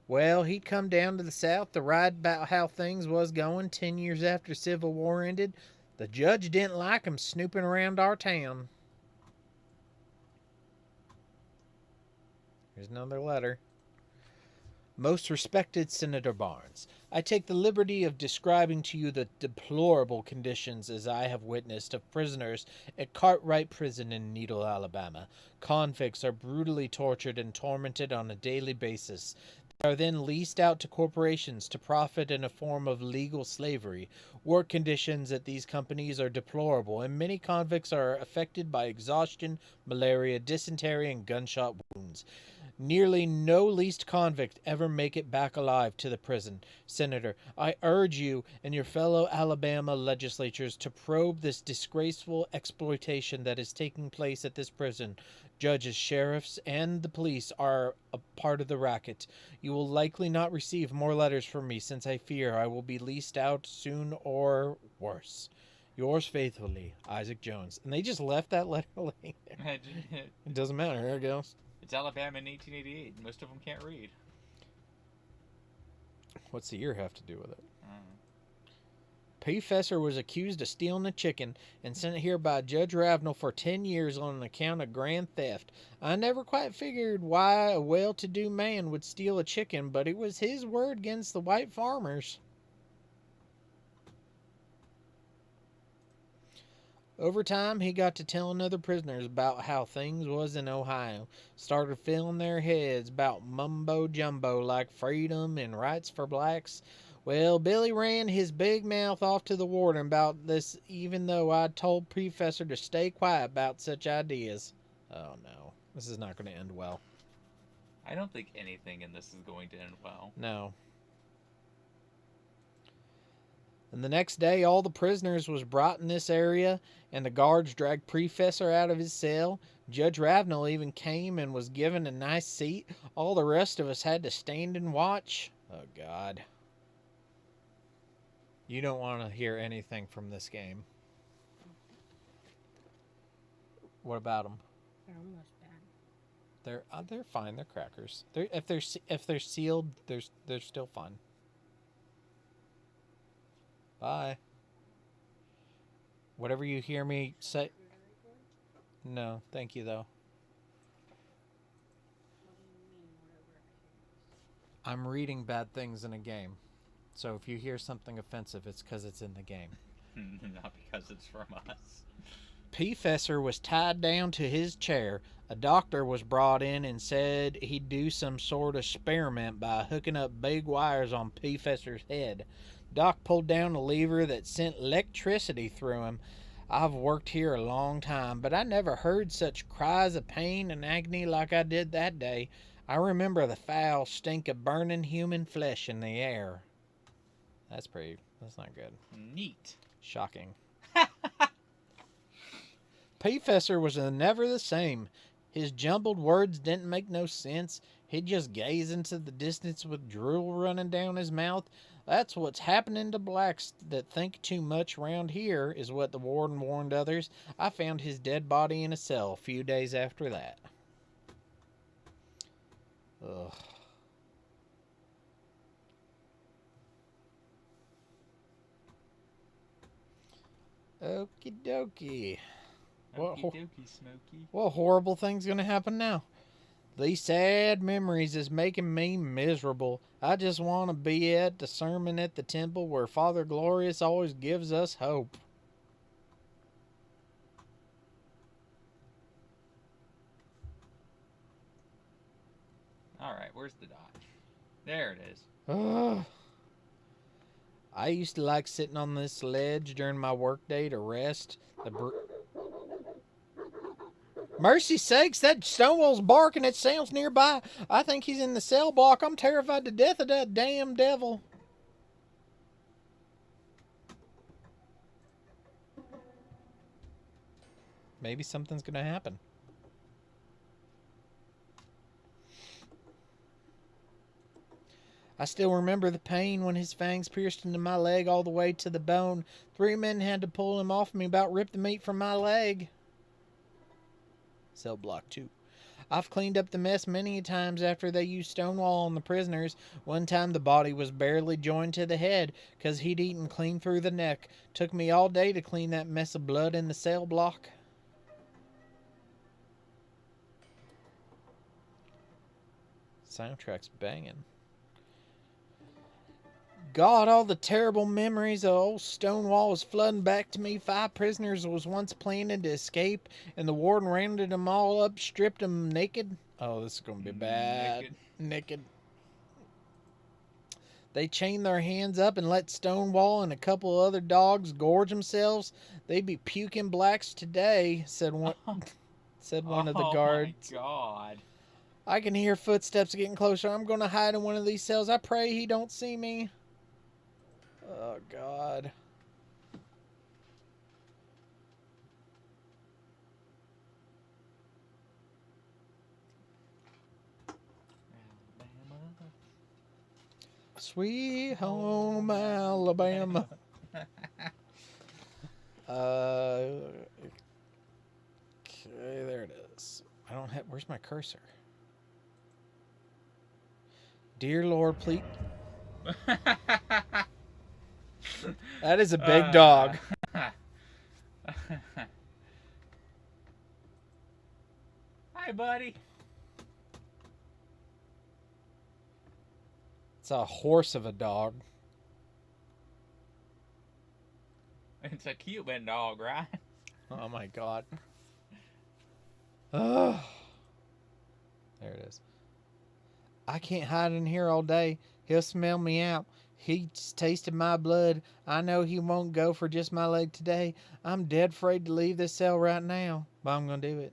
Well, he'd come down to the South to write about how things was going 10 years after Civil War ended. The judge didn't like him snooping around our town. Here's another letter. Most respected Senator Barnes, I take the liberty of describing to you the deplorable conditions as I have witnessed of prisoners at Cartwright Prison in Needle, Alabama. Convicts are brutally tortured and tormented on a daily basis. They are then leased out to corporations to profit in a form of legal slavery. Work conditions at these companies are deplorable, and many convicts are affected by exhaustion, malaria, dysentery, and gunshot wounds. Nearly no leased convict ever make it back alive to the prison. Senator, I urge you and your fellow Alabama legislatures to probe this disgraceful exploitation that is taking place at this prison. Judges, sheriffs, and the police are a part of the racket. You will likely not receive more letters from me since I fear I will be leased out soon or worse. Yours faithfully, Isaac Jones. And they just left that letter laying there. It doesn't matter. Here it goes. It's Alabama in 1888. Most of them can't read. What's the year have to do with it? P-Fessor was accused of stealing a chicken and sent here by Judge Ravenel for 10 years on an account of grand theft. I never quite figured why a well-to-do man would steal a chicken, but it was his word against the white farmers. Over time, he got to telling other prisoners about how things was in Ohio. Started filling their heads about mumbo-jumbo like freedom and rights for blacks. Well, Billy ran his big mouth off to the warden about this, even though I told Professor to stay quiet about such ideas. Oh no, this is not going to end well. I don't think anything in this is going to end well. No. And the next day, all the prisoners was brought in this area, and the guards dragged Professor out of his cell. Judge Ravenel even came and was given a nice seat. All the rest of us had to stand and watch. Oh, God. You don't want to hear anything from this game. What about them? They're almost bad. They're fine. They're crackers. If they're sealed, they're still fun. Bye. Whatever you hear me say. No, thank you though. I'm reading bad things in a game. So if you hear something offensive, it's because it's in the game. Not because it's from us. Professor was tied down to his chair. A doctor was brought in and said he'd do some sort of experiment by hooking up big wires on Professor's head. Doc pulled down a lever that sent electricity through him. I've worked here a long time, but I never heard such cries of pain and agony like I did that day. I remember the foul stink of burning human flesh in the air. That's not good. Neat. Shocking. Professor was never the same. His jumbled words didn't make no sense. He'd just gaze into the distance with drool running down his mouth. That's what's happening to blacks that think too much round here, is what the warden warned others. I found his dead body in a cell a few days after that. Ugh. Okie dokie. Okie dokie, Smokey. What horrible thing's gonna happen now? These sad memories is making me miserable. I just want to be at the sermon at the temple where Father Glorious always gives us hope. Alright, where's the dot? There it is. I used to like sitting on this ledge during my workday to rest. Mercy sakes, that Stonewall's barking. It sounds nearby. I think he's in the cell block. I'm terrified to death of that damn devil. Maybe something's going to happen. I still remember the pain when his fangs pierced into my leg all the way to the bone. 3 men had to pull him off me, about ripped the meat from my leg. Cell block 2. I've cleaned up the mess many times after they used Stonewall on the prisoners. One time the body was barely joined to the head because he'd eaten clean through the neck. Took me all day to clean that mess of blood in the cell block. Soundtrack's banging. God, all the terrible memories of old Stonewall was flooding back to me. 5 prisoners was once planning to escape, and the warden rounded them all up, stripped them naked. Oh, this is going to be bad. Naked. They chained their hands up and let Stonewall and a couple other dogs gorge themselves. They'd be puking blacks today, said one of the guards. Oh, my God. I can hear footsteps getting closer. I'm going to hide in one of these cells. I pray he don't see me. Oh, God. Sweet home Alabama. Okay, there it is. I don't have... Where's my cursor? Dear Lord, please... That is a big dog. Hi, buddy. It's a horse of a dog. It's a Cuban dog, right? Oh my god. Oh. There it is. I can't hide in here all day. He'll smell me out. He's tasted my blood. I know he won't go for just my leg today. I'm dead afraid to leave this cell right now, but I'm going to do it.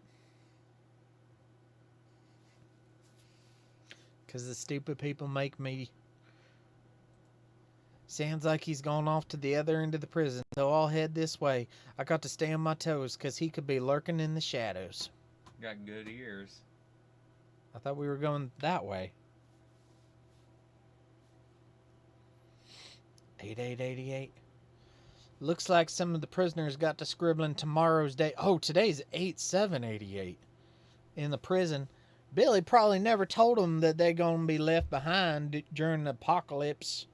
Because the stupid people make me. Sounds like he's gone off to the other end of the prison, so I'll head this way. I got to stay on my toes, because he could be lurking in the shadows. Got good ears. I thought we were going that way. 8888. Looks like some of the prisoners got to scribbling tomorrow's date. Oh, today's 8788. In the prison. Billy probably never told them that they're going to be left behind during the apocalypse.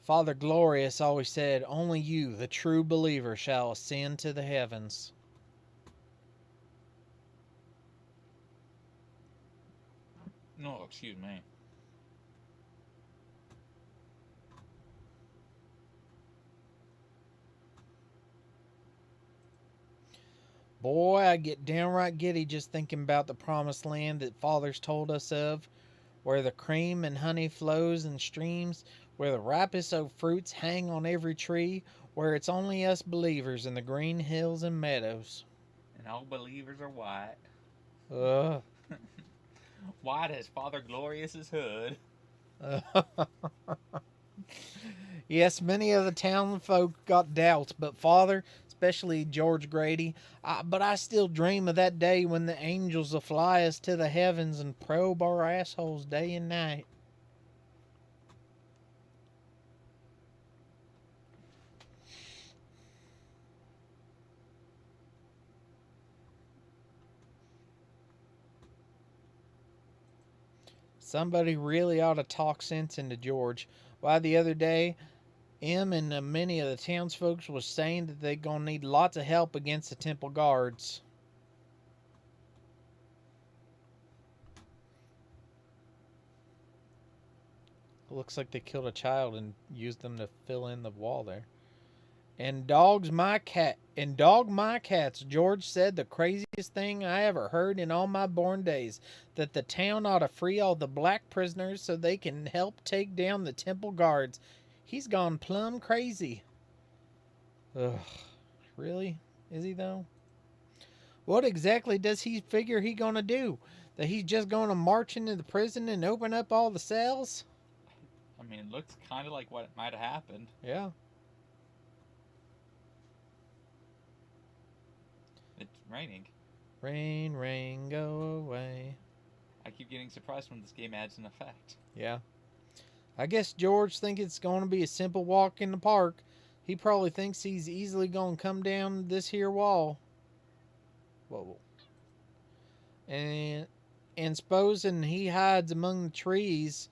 Father Glorious always said, only you, the true believer, shall ascend to the heavens. No, excuse me. Boy, I get downright giddy just thinking about the promised land that Father's told us of, where the cream and honey flows in streams, where the ripest of fruits hang on every tree, where it's only us believers in the green hills and meadows. And all believers are white. Ugh. White as Father Glorious's hood. Yes, many of the town folk got doubts, but Father, especially George Grady, but I still dream of that day when the angels will fly us to the heavens and probe our assholes day and night. Somebody really ought to talk sense into George. Why, the other day, and many of the townsfolk was saying that they're going to need lots of help against the temple guards. It looks like they killed a child and used them to fill in the wall there. And dog my cats. George said the craziest thing I ever heard in all my born days, that the town ought to free all the black prisoners so they can help take down the temple guards. He's gone plumb crazy. Ugh, really? Is he though? What exactly does he figure he gonna do? That he's just gonna march into the prison and open up all the cells? I mean, it looks kind of like what might have happened. Yeah. It's raining. Rain, rain, go away. I keep getting surprised when this game adds an effect. Yeah. I guess George thinks it's going to be a simple walk in the park. He probably thinks he's easily going to come down this here wall. Whoa. And supposing he hides among the trees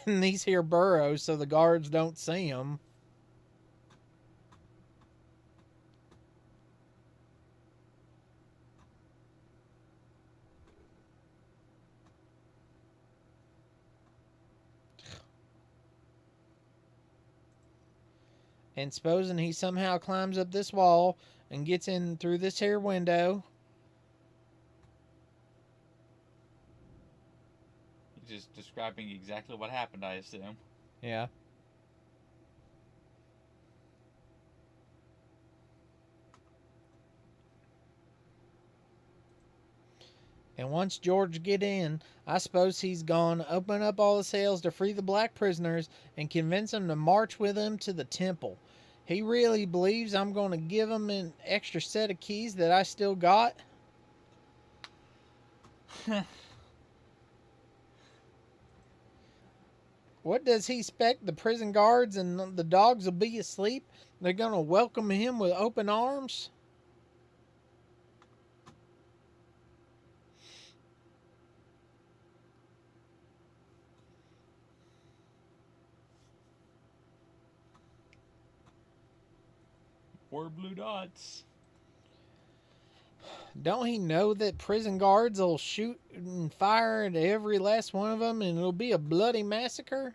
in these here burrows so the guards don't see him. And supposing he somehow climbs up this wall and gets in through this here window. He's just describing exactly what happened, I assume. Yeah. And once George get in, I suppose he's gone open up all the cells to free the black prisoners and convince them to march with him to the temple. He really believes I'm going to give him an extra set of keys that I still got? What does he expect? The prison guards and the dogs will be asleep? They're going to welcome him with open arms? Four blue dots. Don't he know that prison guards will shoot and fire at every last one of them and it'll be a bloody massacre?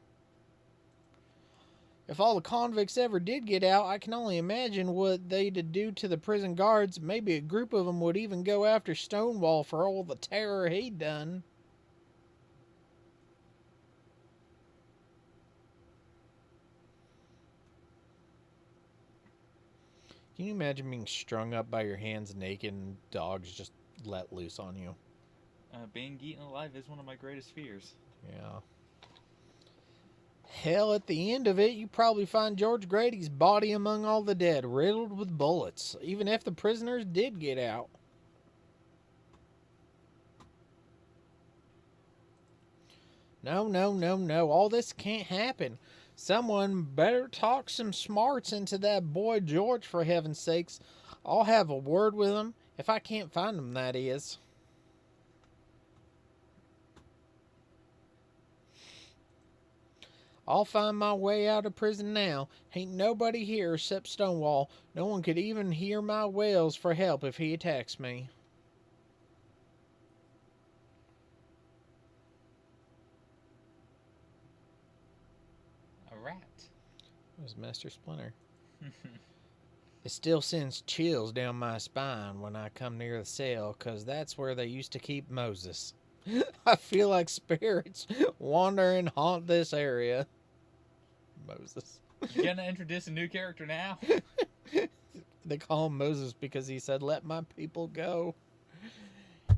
If all the convicts ever did get out, I can only imagine what they'd do to the prison guards. Maybe a group of them would even go after Stonewall for all the terror he'd done. Can you imagine being strung up by your hands naked and dogs just let loose on you? Being eaten alive is one of my greatest fears. Yeah. Hell, at the end of it, you probably find George Grady's body among all the dead, riddled with bullets, even if the prisoners did get out. No, no, no, no. All this can't happen. Someone better talk some smarts into that boy George, for heaven's sakes. I'll have a word with him, if I can't find him, that is. I'll find my way out of prison now. Ain't nobody here except Stonewall. No one could even hear my wails for help if he attacks me. A rat. It was Master Splinter. It still sends chills down my spine when I come near the cell, 'cause that's where they used to keep Moses. I feel like spirits wander and haunt this area. Moses. You gonna introduce a new character now? They call him Moses because he said, "Let my people go."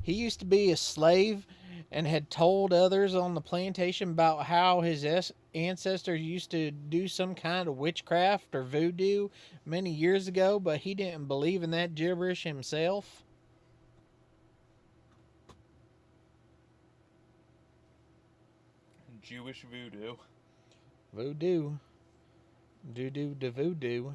He used to be a slave and had told others on the plantation about how his ancestors used to do some kind of witchcraft or voodoo many years ago, but he didn't believe in that gibberish himself. Jewish voodoo. Voodoo. Doo-doo de voodoo.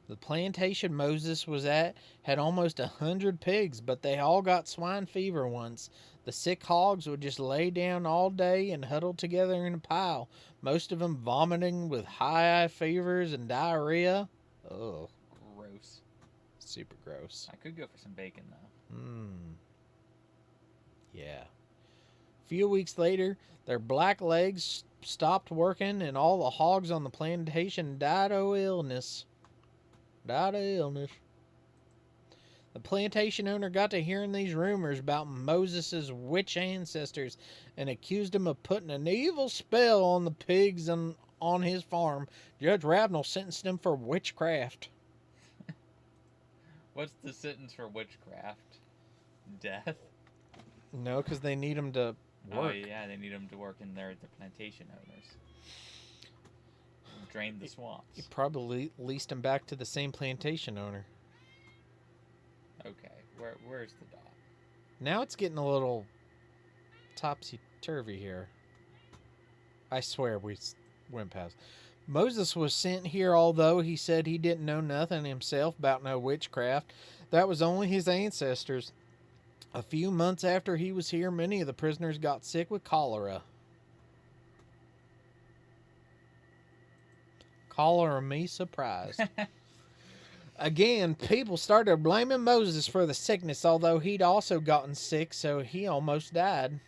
The plantation Moses was at had almost 100 pigs, but they all got swine fever once. The sick hogs would just lay down all day and huddle together in a pile, most of them vomiting with high fevers and diarrhea. Ugh. Gross. Super gross. I could go for some bacon, though. Yeah. A few weeks later, their black legs stopped working and all the hogs on the plantation died of illness. The plantation owner got to hearing these rumors about Moses' witch ancestors and accused him of putting an evil spell on the pigs on his farm. Judge Ravenel sentenced him for witchcraft. What's the sentence for witchcraft? Death? No, because they need him to work. Oh, yeah, they need him to work in there, the plantation owners. Drain the swamps. He probably leased him back to the same plantation owner. Okay, where's the dot? Now it's getting a little topsy-turvy here. I swear we went past. Moses was sent here, although he said he didn't know nothing himself about no witchcraft. That was only his ancestors. A few months after he was here, many of the prisoners got sick with cholera. Cholera me surprised. Again, people started blaming Moses for the sickness, although he'd also gotten sick, so he almost died.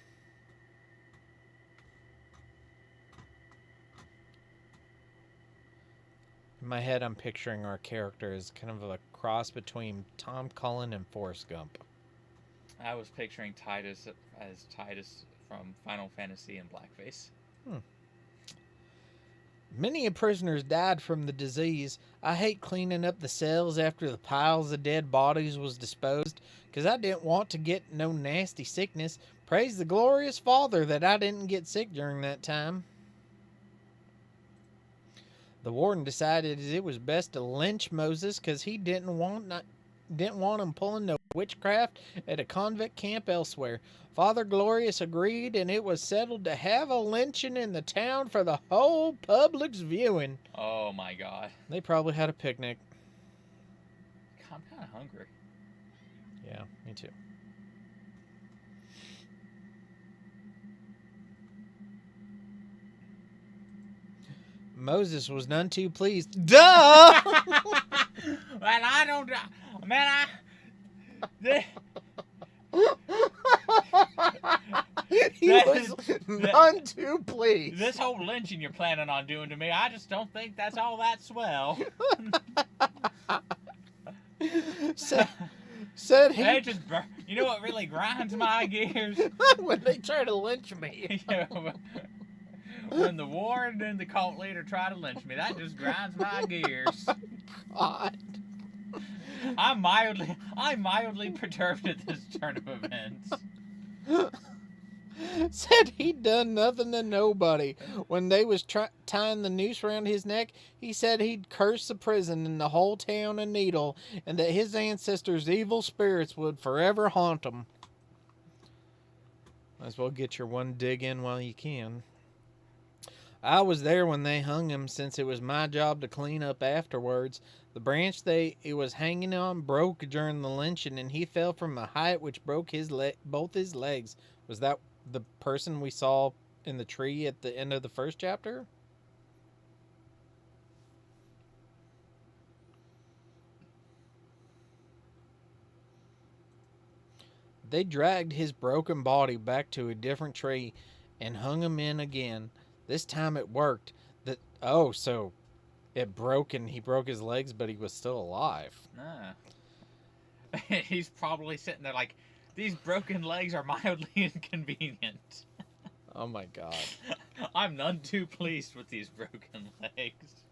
In my head, I'm picturing our character as kind of a cross between Tom Cullen and Forrest Gump. I was picturing Titus as Titus from Final Fantasy in blackface. Many prisoners died from the disease. I hate cleaning up the cells after the piles of dead bodies was disposed, 'cause I didn't want to get no nasty sickness. Praise the glorious Father that I didn't get sick during that time. The warden decided it was best to lynch Moses, 'cause he didn't want him pulling no witchcraft at a convict camp elsewhere. Father Glorious agreed, and it was settled to have a lynching in the town for the whole public's viewing. Oh my god. They probably had a picnic. I'm kind of hungry. Yeah, me too. Moses was none too pleased. Duh! Man, I don't... Man, he was None too pleased. This whole lynching you're planning on doing to me, I just don't think that's all that swell. Said he... Hey, you know what really grinds my gears? When they try to lynch me. When the warden and the cult leader try to lynch me, that just grinds my gears. God. I'm mildly perturbed at this turn of events. Said he'd done nothing to nobody. When they was tying the noose around his neck, he said he'd curse the prison and the whole town of Needle, and that his ancestors' evil spirits would forever haunt him. Might as well get your one dig in while you can. I was there when they hung him, since it was my job to clean up afterwards. The branch it was hanging on broke during the lynching, and he fell from a height which broke both his legs. Was that the person we saw in the tree at the end of the first chapter? They dragged his broken body back to a different tree and hung him in again. This time it worked. So it broke and he broke his legs, but he was still alive. Nah. He's probably sitting there like, these broken legs are mildly inconvenient. Oh my God. I'm none too pleased with these broken legs.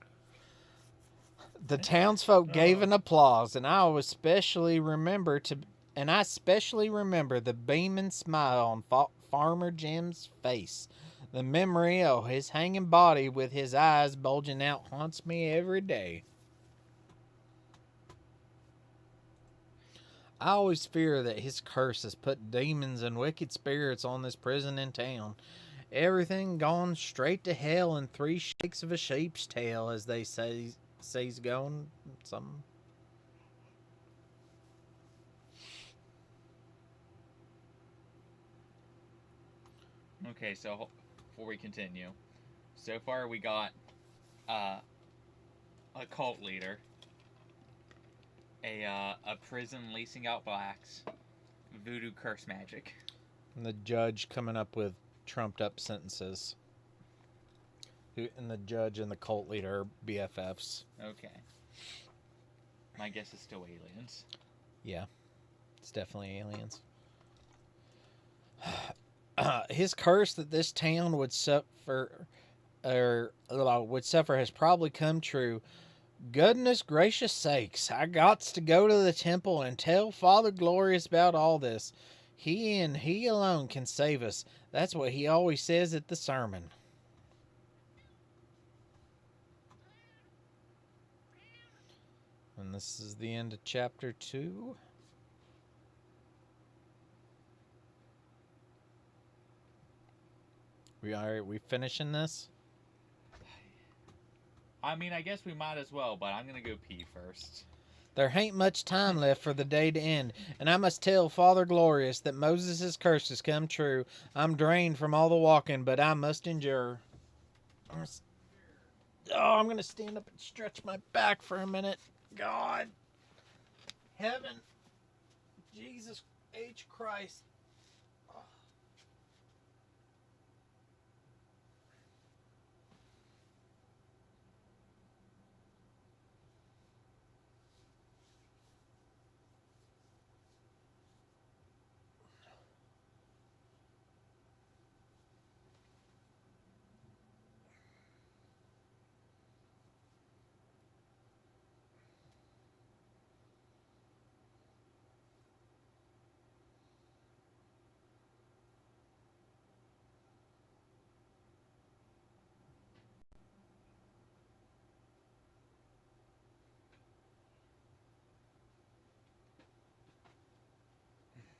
The townsfolk gave an applause, and I especially remember the beaming smile on Farmer Jim's face. The memory of his hanging body with his eyes bulging out haunts me every day. I always fear that his curse has put demons and wicked spirits on this prison in town. Everything gone straight to hell in 3 shakes of a sheep's tail, as they say's going. Something. Okay, so before we continue, so far we got a cult leader, a prison leasing out blacks, voodoo curse magic, And the judge coming up with trumped up sentences. And the judge and the cult leader are BFFs. Okay. My guess is still aliens. Yeah, it's definitely aliens. His curse that this town would suffer has probably come true. Goodness gracious sakes, I gots to go to the temple and tell Father Glorious about all this. He and he alone can save us. That's what he always says at the sermon. And this is the end of chapter 2. We finishing this? I mean, I guess we might as well, but I'm gonna go pee first. There ain't much time left for the day to end, and I must tell Father Glorious that Moses' curse has come true. I'm drained from all the walking, but I must endure. I'm gonna stand up and stretch my back for a minute. God. Heaven. Jesus H. Christ.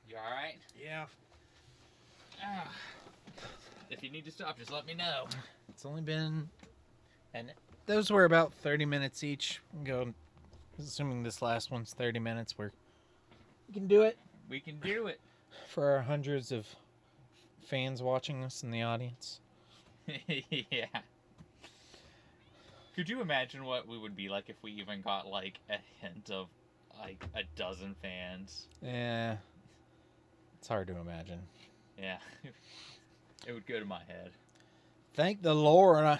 You alright? Yeah. If you need to stop, just let me know. It's only been... And those were about 30 minutes each. Assuming this last one's 30 minutes, we can do it. We can do it. For our hundreds of fans watching us in the audience. Yeah. Could you imagine what we would be like if we even got, like, a hint of, like, a dozen fans? Yeah. It's hard to imagine. Yeah. It would go to my head. Thank the Lord,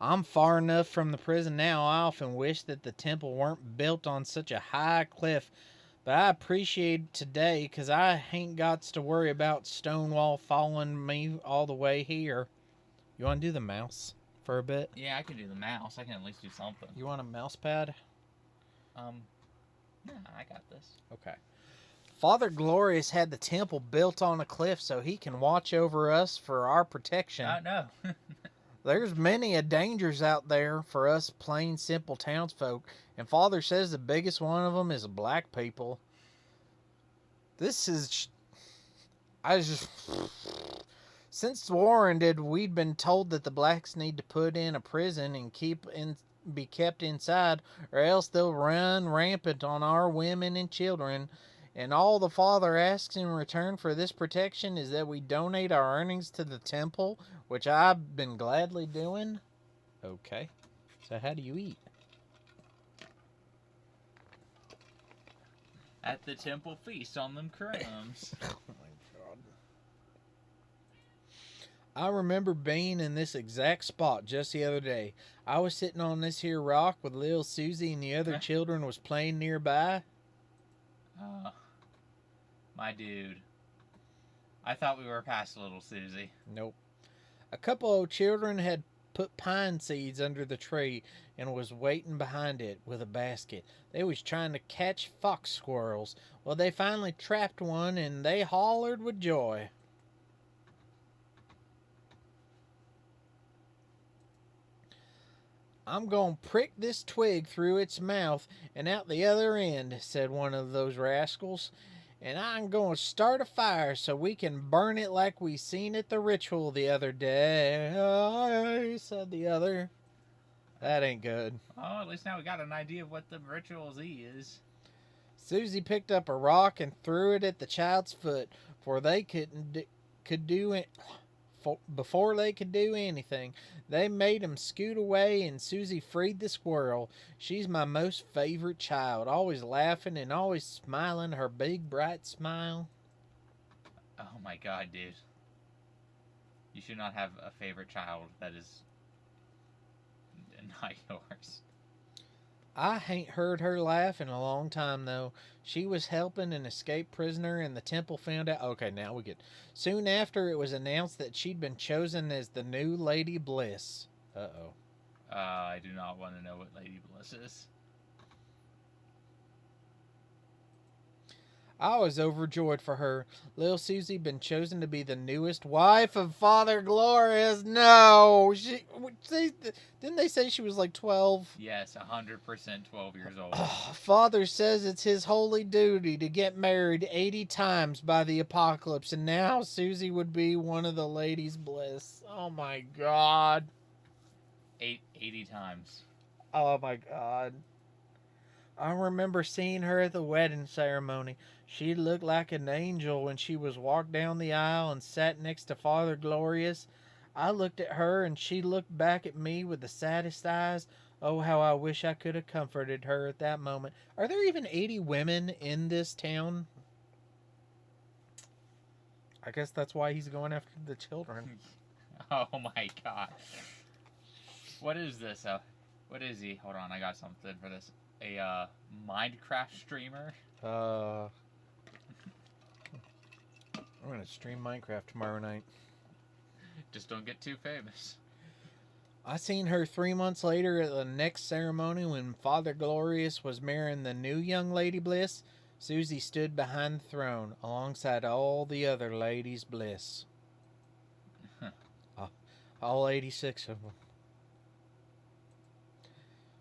I'm far enough from the prison now. I often wish that the temple weren't built on such a high cliff. But I appreciate today because I ain't got to worry about Stonewall following me all the way here. You want to do the mouse for a bit? Yeah, I can do the mouse. I can at least do something. You want a mouse pad? Yeah, I got this. Okay. Father Glorious had the temple built on a cliff so he can watch over us for our protection. No. There's many a dangers out there for us plain simple townsfolk, and Father says the biggest one of them is black people. Since the war ended, we'd been told that the blacks need to put in a prison and be kept inside, or else they'll run rampant on our women and children. And all the Father asks in return for this protection is that we donate our earnings to the temple, which I've been gladly doing. Okay. So how do you eat? At the temple feast on them crumbs. Oh my God. I remember being in this exact spot just the other day. I was sitting on this here rock with little Susie and the other children was playing nearby. My dude. I thought we were past little Susie. Nope. A couple of children had put pine seeds under the tree and was waiting behind it with a basket. They was trying to catch fox squirrels. Well, they finally trapped one and they hollered with joy. I'm going to prick this twig through its mouth and out the other end, said one of those rascals. And I'm going to start a fire so we can burn it like we seen at the ritual the other day, said the other. That ain't good. Oh, at least now we got an idea of what the ritual is. Susie picked up a rock and threw it at the child's foot, before they could do anything. They made him scoot away, and Susie freed the squirrel. She's my most favorite child, always laughing and always smiling her big bright smile. Oh my God, dude. You should not have a favorite child that is not yours. I ain't heard her laugh in a long time, though. She was helping an escaped prisoner, and the temple found out. Okay, now we get. Soon after, it was announced that she'd been chosen as the new Lady Bliss. Uh-oh. I do not want to know what Lady Bliss is. I was overjoyed for her. Little Susie been chosen to be the newest wife of Father Glorious. No! Didn't they say she was like 12? Yes, 100% 12 years old. Father says it's his holy duty to get married 80 times by the apocalypse, and now Susie would be one of the ladies' bliss. Oh my God. 80 times. Oh my God. I remember seeing her at the wedding ceremony. She looked like an angel when she was walked down the aisle and sat next to Father Glorious. I looked at her and she looked back at me with the saddest eyes. Oh, how I wish I could have comforted her at that moment. Are there even 80 women in this town? I guess that's why he's going after the children. Oh my God. What is this? What is he? Hold on, I got something for this. A Minecraft streamer? I'm going to stream Minecraft tomorrow night. Just don't get too famous. I seen her 3 months later at the next ceremony when Father Glorious was marrying the new young Lady Bliss. Susie stood behind the throne alongside all the other ladies' bliss. All 86 of them.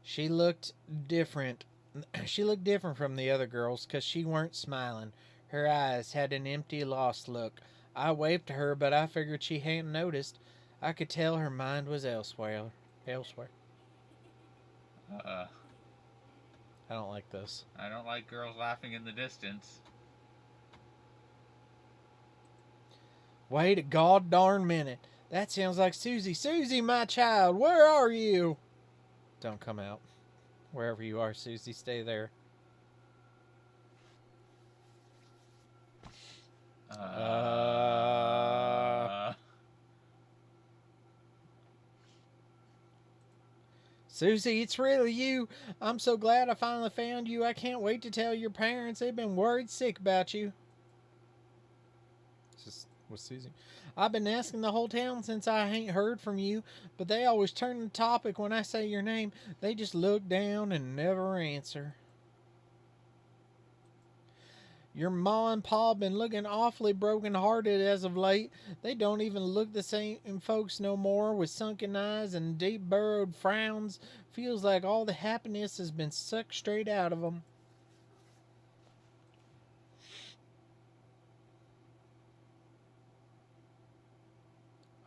She looked different. She looked different from the other girls because she weren't smiling. Her eyes had an empty, lost look. I waved to her, but I figured she hadn't noticed. I could tell her mind was elsewhere. I don't like this. I don't like girls laughing in the distance. Wait a god darn minute. That sounds like Susie. Susie, my child, where are you? Don't come out. Wherever you are, Susie, stay there. Susie, it's really you. I'm so glad I finally found you. I can't wait to tell your parents. They've been worried sick about you. This is with Susie. I've been asking the whole town since I ain't heard from you, but they always turn the topic when I say your name. They just look down and never answer. Your ma and pa been looking awfully broken-hearted as of late. They don't even look the same folks no more, with sunken eyes and deep-burrowed frowns. Feels like all the happiness has been sucked straight out of them.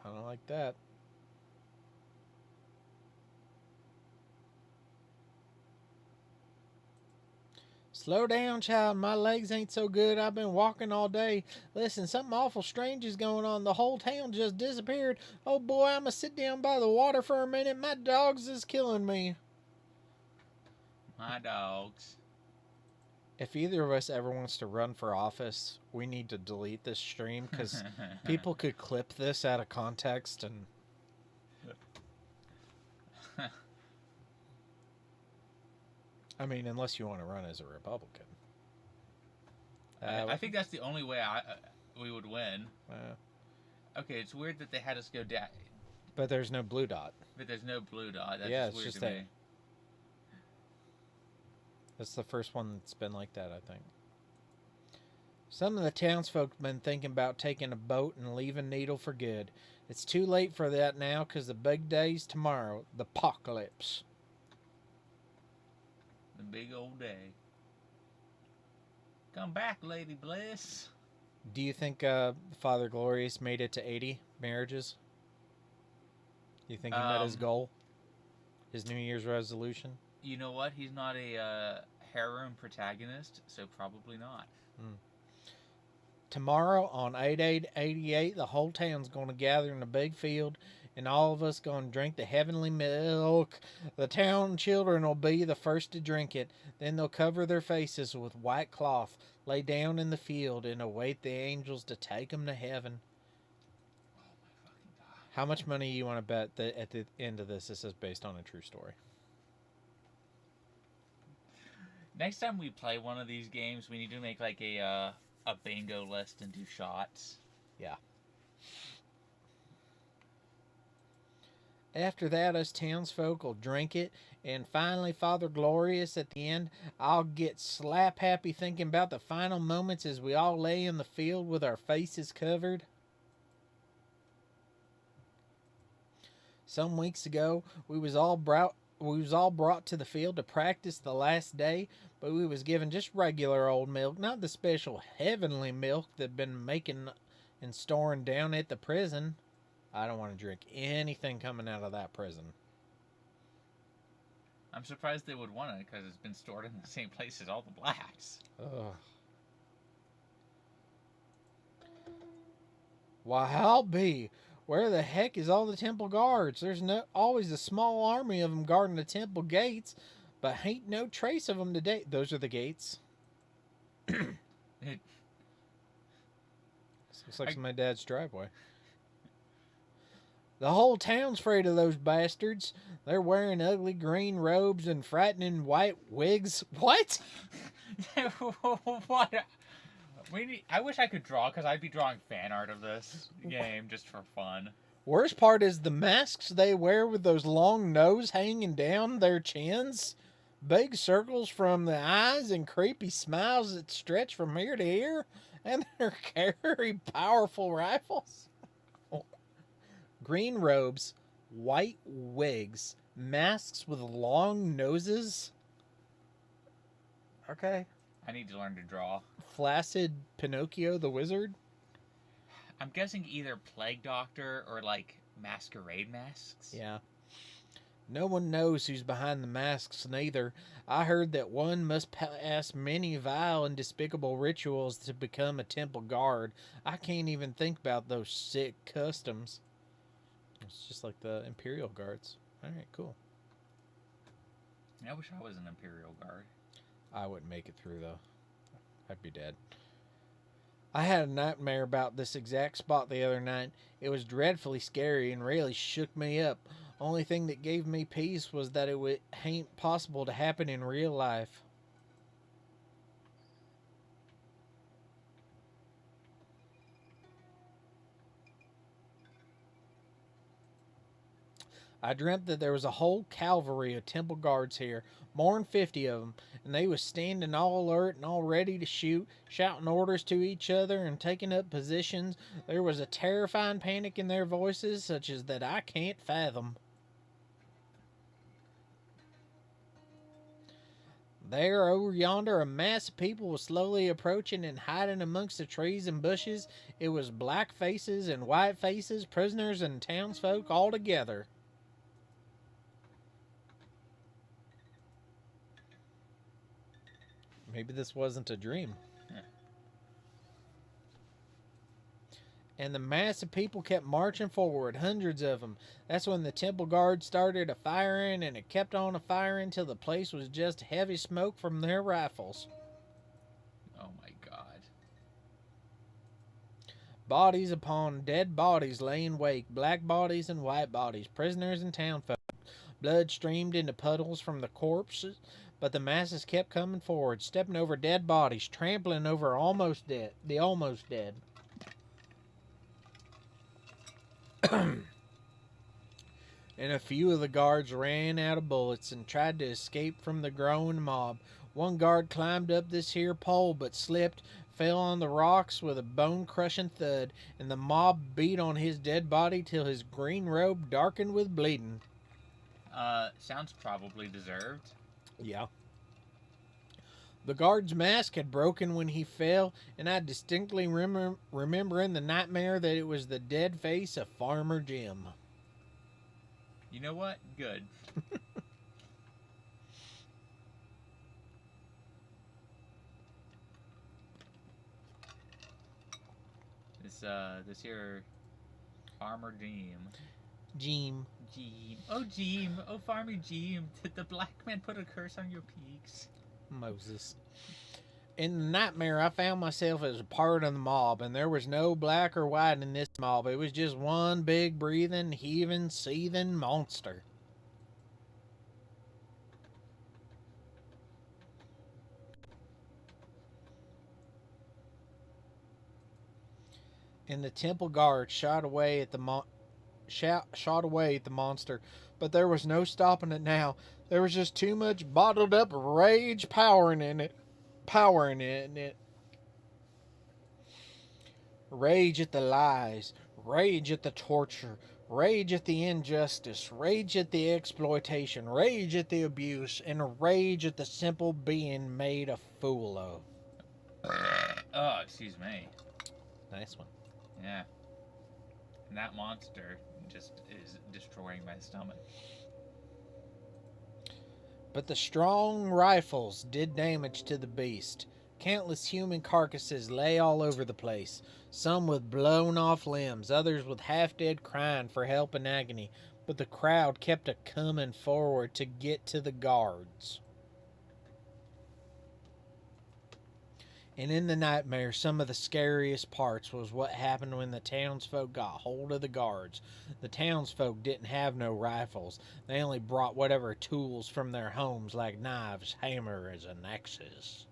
I don't like that. Slow down, child. My legs ain't so good. I've been walking all day. Listen, something awful strange is going on. The whole town just disappeared. Oh boy, I'm gonna sit down by the water for a minute. My dogs is killing me. My dogs. If either of us ever wants to run for office, we need to delete this stream because people could clip this out of context and. I mean, unless you want to run as a Republican. I think that's the only way we would win. Okay, it's weird that they had us go down. But there's no blue dot. But there's no blue dot. That's yeah, just it's weird just to me. That's the first one that's been like that, I think. Some of the townsfolk have been thinking about taking a boat and leaving Needle for good. It's too late for that now because the big day's tomorrow. The apocalypse. The big old day. Come back, Lady Bliss. Do you think Father Glorious made it to 80 marriages? Do you think he met his goal? His New Year's resolution? You know what? He's not a harem protagonist, so probably not. Tomorrow on 8/8/88, the whole town's going to gather in a big field, and all of us going to drink the heavenly milk. The town children will be the first to drink it. Then they'll cover their faces with white cloth, lay down in the field, and await the angels to take them to heaven. Oh my fucking God. How much money you want to bet that at the end of this is based on a true story? Next time we play one of these games, we need to make like a bingo list and do shots. Yeah. After that, us townsfolk will drink it, and finally, Father Glorious, at the end, I'll get slap happy thinking about the final moments as we all lay in the field with our faces covered. Some weeks ago, we was all brought to the field to practice the last day, but we was given just regular old milk, not the special heavenly milk they've been making and storing down at the prison. I don't want to drink anything coming out of that prison. I'm surprised they would want it because it's been stored in the same place as all the blacks. Ugh. Why, I'll be. Where the heck is all the temple guards? There's always a small army of them guarding the temple gates, but ain't no trace of them today. Those are the gates. Looks like my dad's driveway. The whole town's afraid of those bastards. They're wearing ugly green robes and frightening white wigs. What? What? I wish I could draw, because I'd be drawing fan art of this game just for fun. Worst part is the masks they wear with those long nose hanging down their chins. Big circles from the eyes and creepy smiles that stretch from ear to ear. And they carry powerful rifles. Green robes, white wigs, masks with long noses. Okay. I need to learn to draw. Flaccid Pinocchio the Wizard. I'm guessing either Plague Doctor or, like, masquerade masks. Yeah. No one knows who's behind the masks, neither. I heard that one must pass many vile and despicable rituals to become a temple guard. I can't even think about those sick customs. It's just like the Imperial Guards. Alright, cool. I wish I was an Imperial Guard. I wouldn't make it through, though. I'd be dead. I had a nightmare about this exact spot the other night. It was dreadfully scary and really shook me up. Only thing that gave me peace was that ain't possible to happen in real life. I dreamt that there was a whole cavalry of temple guards here, more'n 50 of 'em, and they was standing all alert and all ready to shoot, shouting orders to each other and taking up positions. There was a terrifying panic in their voices, such as that I can't fathom. There, over yonder, a mass of people was slowly approaching and hiding amongst the trees and bushes. It was black faces and white faces, prisoners and townsfolk all together. Maybe this wasn't a dream. Yeah. And the mass of people kept marching forward, hundreds of them. That's when the temple guard started a firing, and it kept on a firing till the place was just heavy smoke from their rifles. Oh my God. Bodies upon dead bodies lay in wake, black bodies and white bodies, prisoners and townfolk. Blood streamed into puddles from the corpses, but the masses kept coming forward, stepping over dead bodies, trampling over the almost dead. And a few of the guards ran out of bullets and tried to escape from the growing mob. One guard climbed up this here pole but slipped, fell on the rocks with a bone-crushing thud, and the mob beat on his dead body till his green robe darkened with bleeding. Sounds probably deserved. Yeah. The guard's mask had broken when he fell, and I distinctly remember in the nightmare that it was the dead face of Farmer Jim. You know what? Good. This here Farmer Jim. Jim. Jim. Oh, Farmer Jim. Did the black man put a curse on your peaks? Moses. In the nightmare, I found myself as a part of the mob, and there was no black or white in this mob. It was just one big, breathing, heaving, seething monster. And the temple guard shot away at the monster, but there was no stopping it now. There was just too much bottled up rage powering in it. Rage at the lies, rage at the torture, rage at the injustice, rage at the exploitation, rage at the abuse, and rage at the simple being made a fool of. Oh, excuse me. Nice one. Yeah. And that monster just is destroying my stomach. But the strong rifles did damage to the beast. Countless human carcasses lay all over the place, some with blown off limbs, others with half-dead crying for help and agony, but the crowd kept a-coming forward to get to the guards. And in the nightmare, some of the scariest parts was what happened when the townsfolk got hold of the guards. The townsfolk didn't have no rifles. They only brought whatever tools from their homes, like knives, hammers, and axes.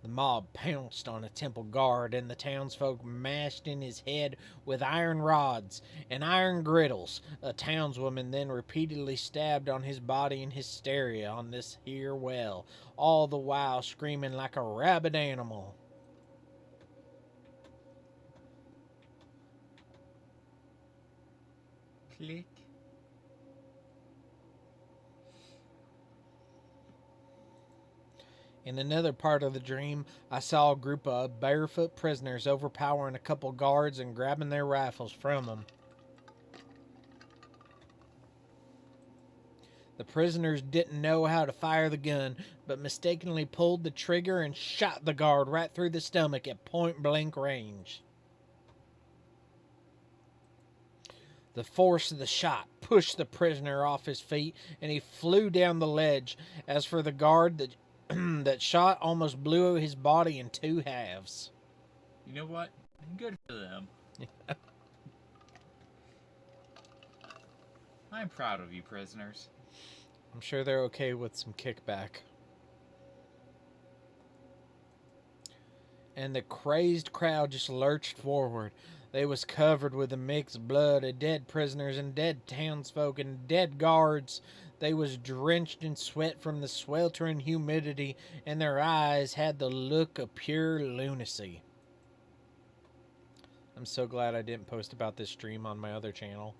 The mob pounced on a temple guard, and the townsfolk mashed in his head with iron rods and iron griddles. A townswoman then repeatedly stabbed on his body in hysteria on this here well, all the while screaming like a rabid animal. Click. In another part of the dream, I saw a group of barefoot prisoners overpowering a couple guards and grabbing their rifles from them. The prisoners didn't know how to fire the gun, but mistakenly pulled the trigger and shot the guard right through the stomach at point-blank range. The force of the shot pushed the prisoner off his feet, and he flew down the ledge. As for the guard, that shot almost blew his body in two halves. You know what? Good for them. I'm proud of you, prisoners. I'm sure they're okay with some kickback. And the crazed crowd just lurched forward. They was covered with a mixed blood of dead prisoners and dead townsfolk and dead guards. They was drenched in sweat from the sweltering humidity, and their eyes had the look of pure lunacy. I'm so glad I didn't post about this stream on my other channel.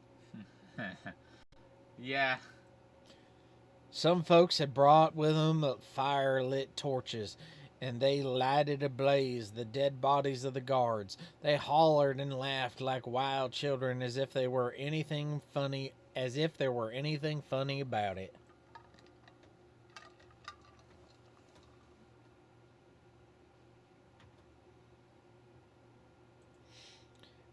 Yeah. Some folks had brought with them fire-lit torches, and they lighted ablaze the dead bodies of the guards. They hollered and laughed like wild children as if there were anything funny about it.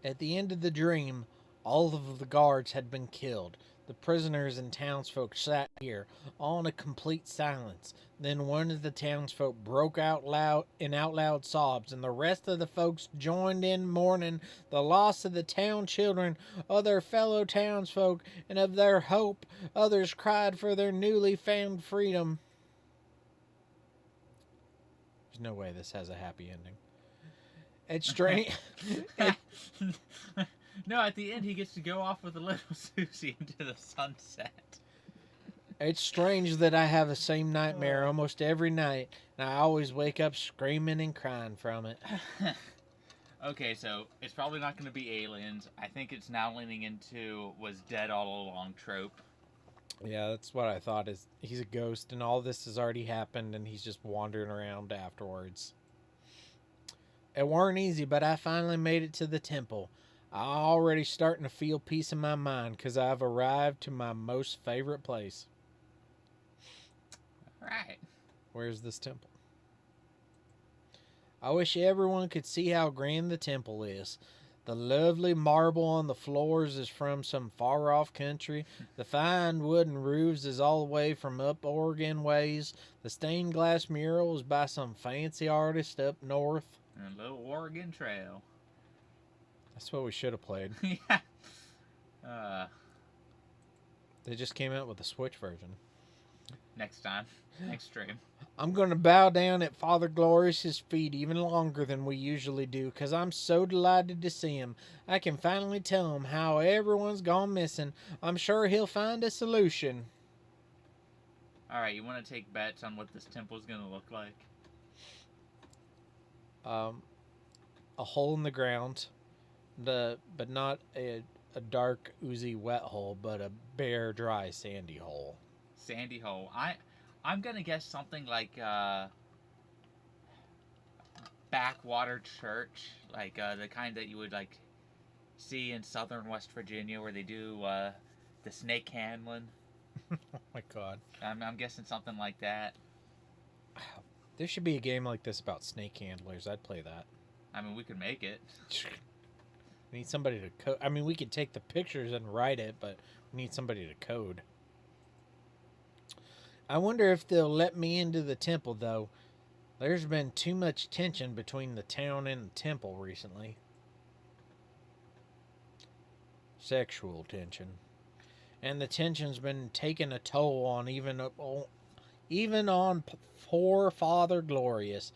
At the end of the dream, all of the guards had been killed. The prisoners and townsfolk sat here, all in a complete silence. Then one of the townsfolk broke out loud sobs, and the rest of the folks joined in mourning the loss of the town children, of their fellow townsfolk, and of their hope. Others cried for their newly found freedom. There's no way this has a happy ending. It's strange. No, at the end he gets to go off with a little Susie into the sunset. It's strange that I have the same nightmare almost every night, and I always wake up screaming and crying from it. Okay, so it's probably not going to be aliens. I think it's now leaning into was dead all along trope. Yeah, that's what I thought. Is he's a ghost, and all this has already happened, and he's just wandering around afterwards. It weren't easy, but I finally made it to the temple. I'm already starting to feel peace in my mind because I've arrived to my most favorite place. Right. Where's this temple? I wish everyone could see how grand the temple is. The lovely marble on the floors is from some far-off country. The fine wooden roofs is all the way from up Oregon ways. The stained glass mural is by some fancy artist up north. And a little Oregon Trail. That's what we should have played. Yeah. They just came out with a Switch version. Next time. Next stream. I'm going to bow down at Father Glorious's feet even longer than we usually do, because I'm so delighted to see him. I can finally tell him how everyone's gone missing. I'm sure he'll find a solution. Alright, you want to take bets on what this temple's going to look like? A hole in the ground, but not a dark, oozy, wet hole, but a bare, dry, sandy hole. Sandy hole. I'm gonna guess something like backwater church, like the kind that you would like see in southern West Virginia where they do the snake handling. Oh my god! I'm guessing something like that. There should be a game like this about snake handlers. I'd play that. I mean, we could make it. We need somebody to code. I mean, we could take the pictures and write it, but we need somebody to code. I wonder if they'll let me into the temple, though. There's been too much tension between the town and the temple recently. Sexual tension. And the tension's been taking a toll on even on poor Father Glorious.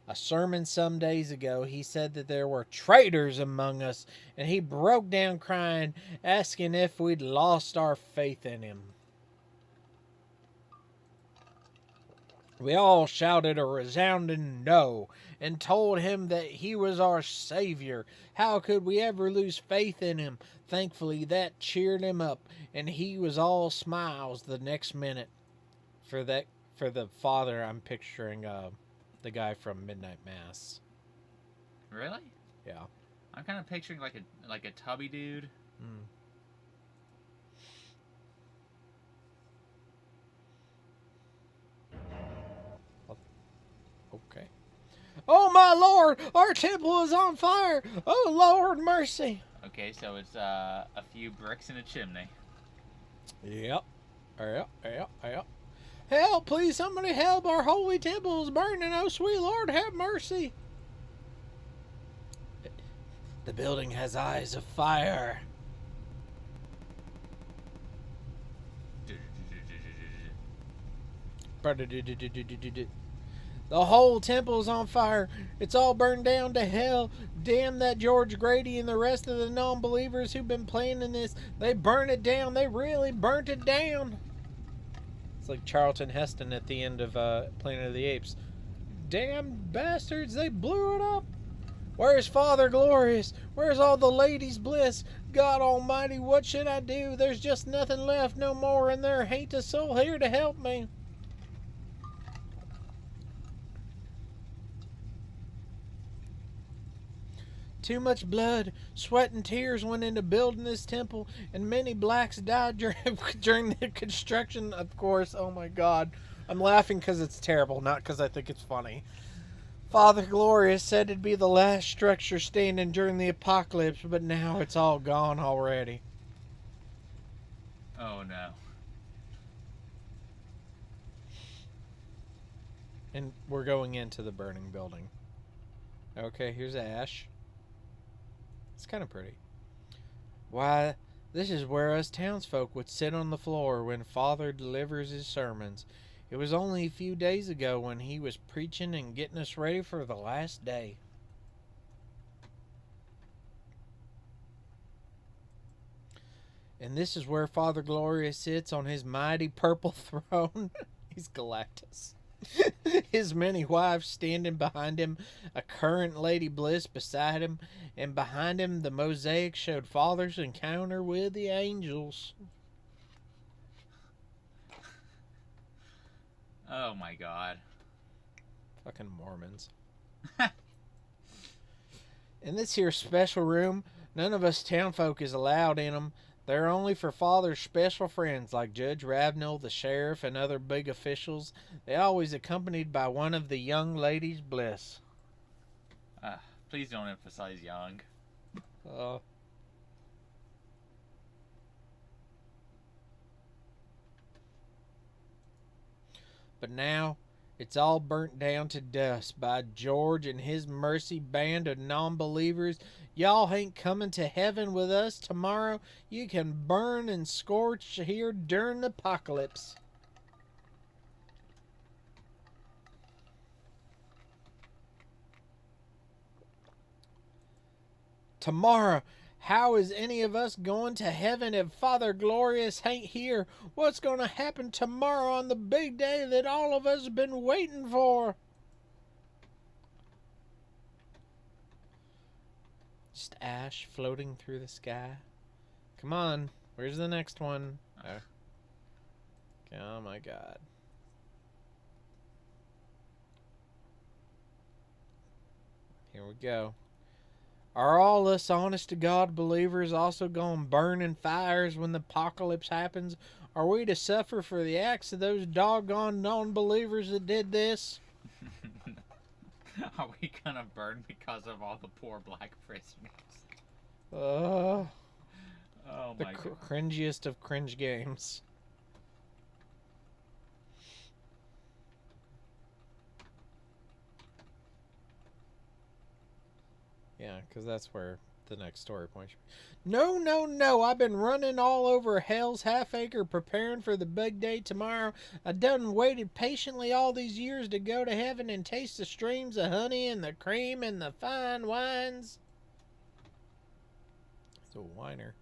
A sermon some days ago, he said that there were traitors among us, and he broke down crying, asking if we'd lost our faith in him. We all shouted a resounding no, and told him that he was our Savior. How could we ever lose faith in him? Thankfully, that cheered him up, and he was all smiles the next minute. For the father, I'm picturing the guy from Midnight Mass. Really? Yeah. I'm kind of picturing like a tubby dude. Mm. Okay. Oh my Lord! Our temple is on fire! Oh Lord, mercy! Okay, so it's a few bricks in a chimney. Yep. Yep. Help, please, somebody help! Our holy temple is burning! Oh, sweet Lord, have mercy! The building has eyes of fire. The whole temple's on fire. It's all burned down to hell. Damn that George Grady and the rest of the non-believers who've been planning this. They burned it down. They really burnt it down. It's like Charlton Heston at the end of Planet of the Apes. Damn bastards, they blew it up. Where's Father Glorious? Where's all the ladies' bliss? God almighty, what should I do? There's just nothing left no more, and there ain't a soul here to help me. Too much blood, sweat, and tears went into building this temple, and many blacks died during the construction, of course. Oh my God. I'm laughing because it's terrible, not because I think it's funny. Father Glorious said it'd be the last structure standing during the apocalypse, but now it's all gone already. Oh no. And we're going into the burning building. Okay, here's Ash. It's kind of pretty. Why, this is where us townsfolk would sit on the floor when Father delivers his sermons. It was only a few days ago when he was preaching and getting us ready for the last day. And this is where Father Glorious sits on his mighty purple throne. He's Galactus. His many wives standing behind him, a current Lady Bliss beside him, and behind him the mosaic showed Father's encounter with the angels. Oh my God. Fucking Mormons. In this here special room, none of us townfolk is allowed in them. They're only for Father's special friends like Judge Ravenel, the sheriff, and other big officials. They always accompanied by one of the young ladies' bliss. Please don't emphasize young. But now, it's all burnt down to dust by George and his mercy band of non-believers. Y'all ain't coming to heaven with us tomorrow. You can burn and scorch here during the apocalypse. Tomorrow. How is any of us going to heaven if Father Glorious ain't here? What's going to happen tomorrow on the big day that all of us have been waiting for? Just ash floating through the sky. Come on, where's the next one? Oh my God. Here we go. Are all us honest-to-God believers also going to burn in fires when the apocalypse happens? Are we to suffer for the acts of those doggone non-believers that did this? Are we gonna burn because of all the poor black prisoners? Oh my God. Cringiest of cringe games. Yeah, because that's where the next story point should be. No, no, no. I've been running all over hell's half-acre preparing for the big day tomorrow. I done waited patiently all these years to go to heaven and taste the streams of honey and the cream and the fine wines. It's a whiner.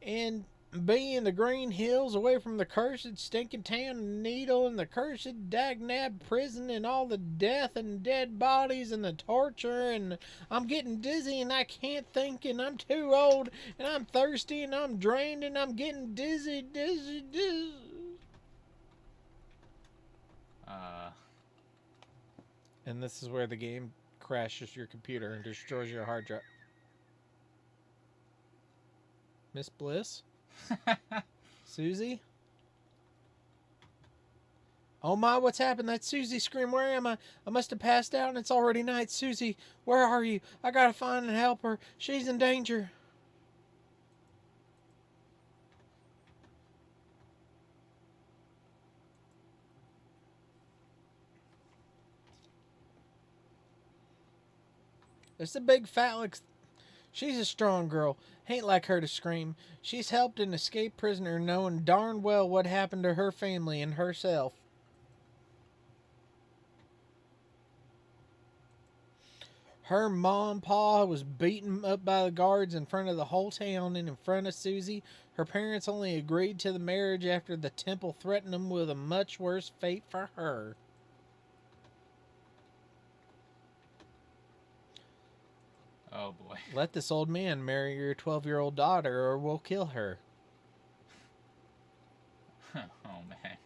And be in the green hills away from the cursed stinking town and needle and the cursed dagnab prison and all the death and dead bodies and the torture, and I'm getting dizzy and I can't think and I'm too old and I'm thirsty and I'm drained and I'm getting dizzy. And this is where the game crashes your computer and destroys your hard drive. Miss Bliss? Susie? Oh my, what's happened? That's Susie scream. Where am I? I must have passed out and it's already night. Susie, where are you? I gotta find and help her. She's in danger. It's a big phallic. She's a strong girl. Ain't like her to scream. She's helped an escaped prisoner knowing darn well what happened to her family and herself. Her ma and pa was beaten up by the guards in front of the whole town and in front of Susie. Her parents only agreed to the marriage after the temple threatened them with a much worse fate for her. Oh boy. Let this old man marry your 12-year-old daughter or we'll kill her. Oh man.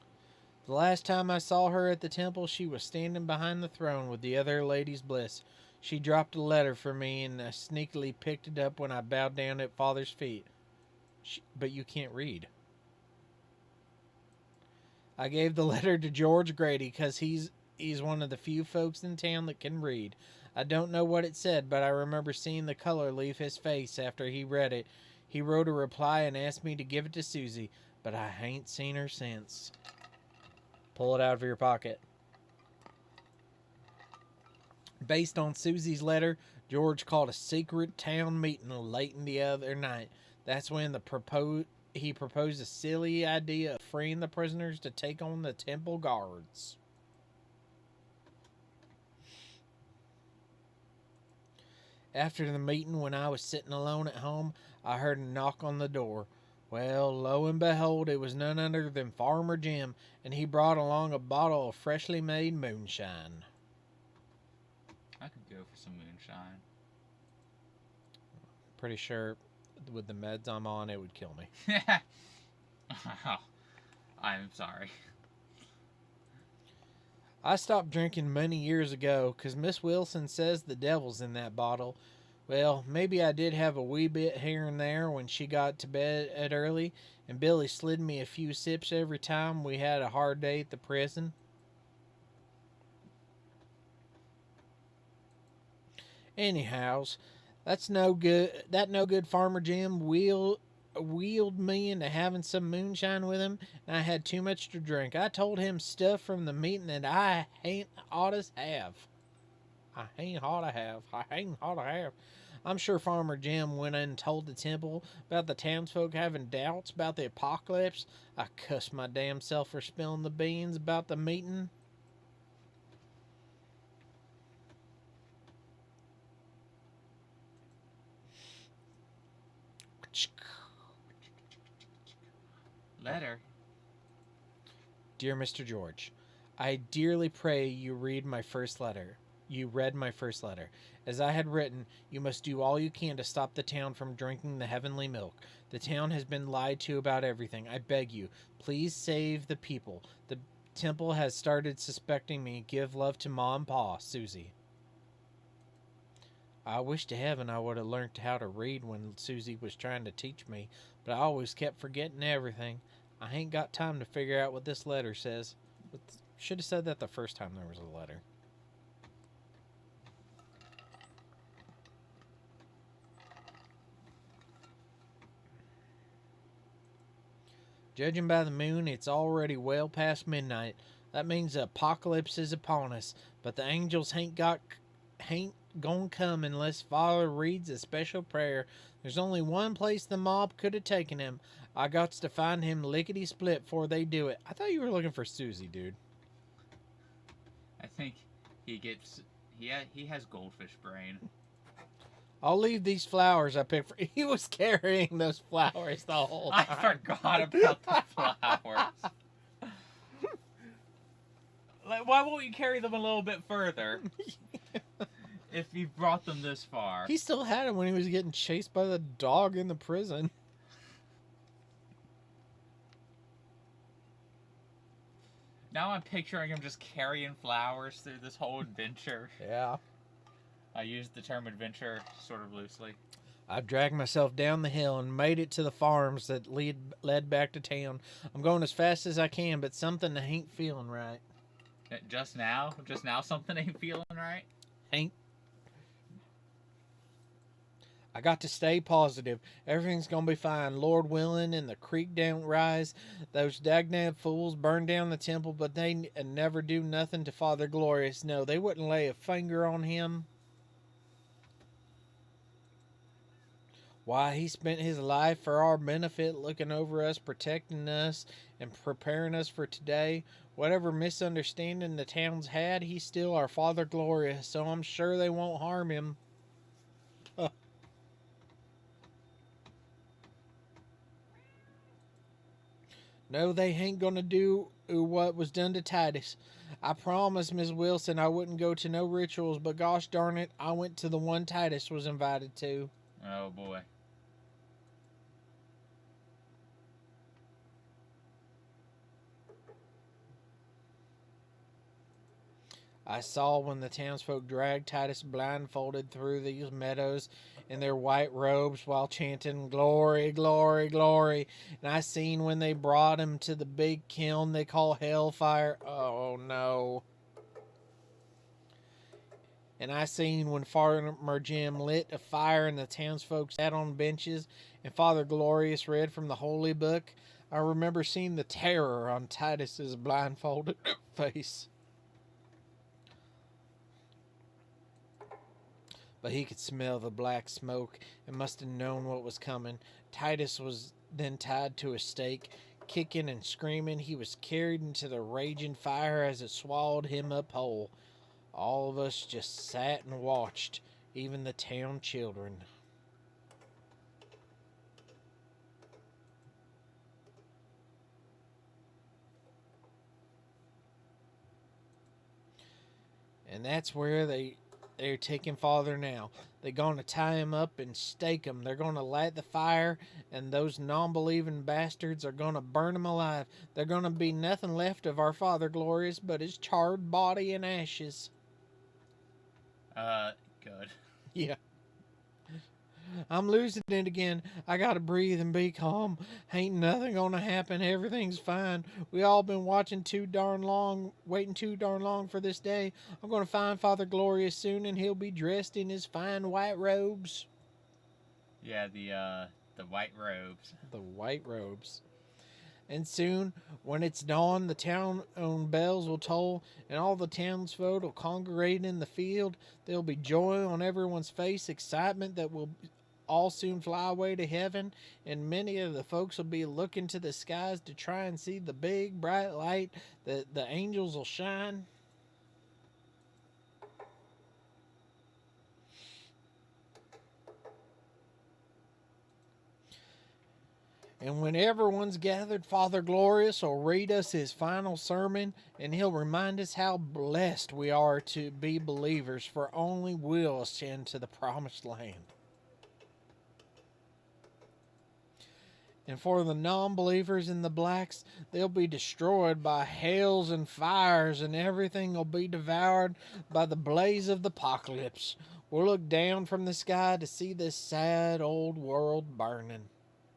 The last time I saw her at the temple, she was standing behind the throne with the other ladies' bliss. She dropped a letter for me, and I sneakily picked it up when I bowed down at Father's feet. But you can't read. I gave the letter to George Grady because he's one of the few folks in town that can read. I don't know what it said, but I remember seeing the color leave his face after he read it. He wrote a reply and asked me to give it to Susie, but I ain't seen her since. Pull it out of your pocket. Based on Susie's letter, George called a secret town meeting late in the other night. That's when he proposed a silly idea of freeing the prisoners to take on the temple guards. After the meeting, when I was sitting alone at home, I heard a knock on the door. Well, lo and behold, it was none other than Farmer Jim, and he brought along a bottle of freshly made moonshine. I could go for some moonshine. Pretty sure with the meds I'm on, it would kill me. Oh, I'm sorry. I stopped drinking many years ago because Miss Wilson says the devil's in that bottle. Well, maybe I did have a wee bit here and there when she got to bed at early, and Billy slid me a few sips every time we had a hard day at the prison. Anyhows, that no good Farmer Jim wheeled me into having some moonshine with him, and I had too much to drink. I told him stuff from the meeting that I ain't ought to have. I'm sure Farmer Jim went and told the temple about the townsfolk having doubts about the apocalypse. I cussed my damn self for spilling the beans about the meeting. Letter. Dear Mr. George, I dearly pray you read my first letter. You read my first letter. As I had written, you must do all you can to stop the town from drinking the heavenly milk. The town has been lied to about everything. I beg you, please save the people. The temple has started suspecting me. Give love to Ma and Pa, Susie. I wish to heaven I would have learned how to read when Susie was trying to teach me, but I always kept forgetting everything. I ain't got time to figure out what this letter says. But should have said that the first time there was a letter. Judging by the moon, it's already well past midnight. That means the apocalypse is upon us, but the angels ain't gonna come unless Father reads a special prayer. There's only one place the mob could have taken him. I got to find him lickety-split before they do it. I thought you were looking for Susie, dude. I think he has goldfish brain. I'll leave these flowers I picked for... He was carrying those flowers the whole time. I forgot about the flowers. Like, why won't you carry them a little bit further? If you brought them this far. He still had them when he was getting chased by the dog in the prison. Now I'm picturing him just carrying flowers through this whole adventure. Yeah. I used the term adventure sort of loosely. I dragged myself down the hill and made it to the farms that led back to town. I'm going as fast as I can, but something ain't feeling right. Just now something ain't feeling right? Ain't. I got to stay positive. Everything's gonna be fine. Lord willing, and the creek don't rise. Those dagnab fools burned down the temple, but they never do nothing to Father Glorious. No, they wouldn't lay a finger on him. Why, he spent his life for our benefit, looking over us, protecting us, and preparing us for today. Whatever misunderstanding the town's had, he's still our Father Glorious, so I'm sure they won't harm him. No, they ain't gonna do what was done to Titus. I promised Miss Wilson I wouldn't go to no rituals, but gosh darn it, I went to the one Titus was invited to. Oh boy. I saw when the townsfolk dragged Titus blindfolded through these meadows in their white robes while chanting, "Glory, glory, glory." And I seen when they brought him to the big kiln they call Hellfire. Oh, no. And I seen when Farmer Jim lit a fire and the townsfolk sat on benches and Father Glorious read from the Holy Book. I remember seeing the terror on Titus's blindfolded face. But he could smell the black smoke and must have known what was coming. Titus was then tied to a stake. Kicking and screaming, he was carried into the raging fire as it swallowed him up whole. All of us just sat and watched, even the town children. And that's where they're taking Father now. They're going to tie him up and stake him. They're going to light the fire, and those non-believing bastards are going to burn him alive. There's going to be nothing left of our Father Glorious but his charred body and ashes. Good. Yeah. I'm losing it again. I gotta breathe and be calm. Ain't nothing gonna happen. Everything's fine. We all been waiting too darn long for this day. I'm gonna find Father Glorious soon, and he'll be dressed in his fine white robes. Yeah, the white robes. The white robes. And soon, when it's dawn, the town-owned bells will toll, and all the townsfolk will congregate in the field. There'll be joy on everyone's face, excitement that will all soon fly away to heaven, and many of the folks will be looking to the skies to try and see the big, bright light that the angels will shine. And when everyone's gathered, Father Glorious will read us his final sermon, and he'll remind us how blessed we are to be believers, for only we'll ascend to the promised land. And for the non-believers and the blacks, they'll be destroyed by hails and fires, and everything will be devoured by the blaze of the apocalypse. We'll look down from the sky to see this sad old world burning.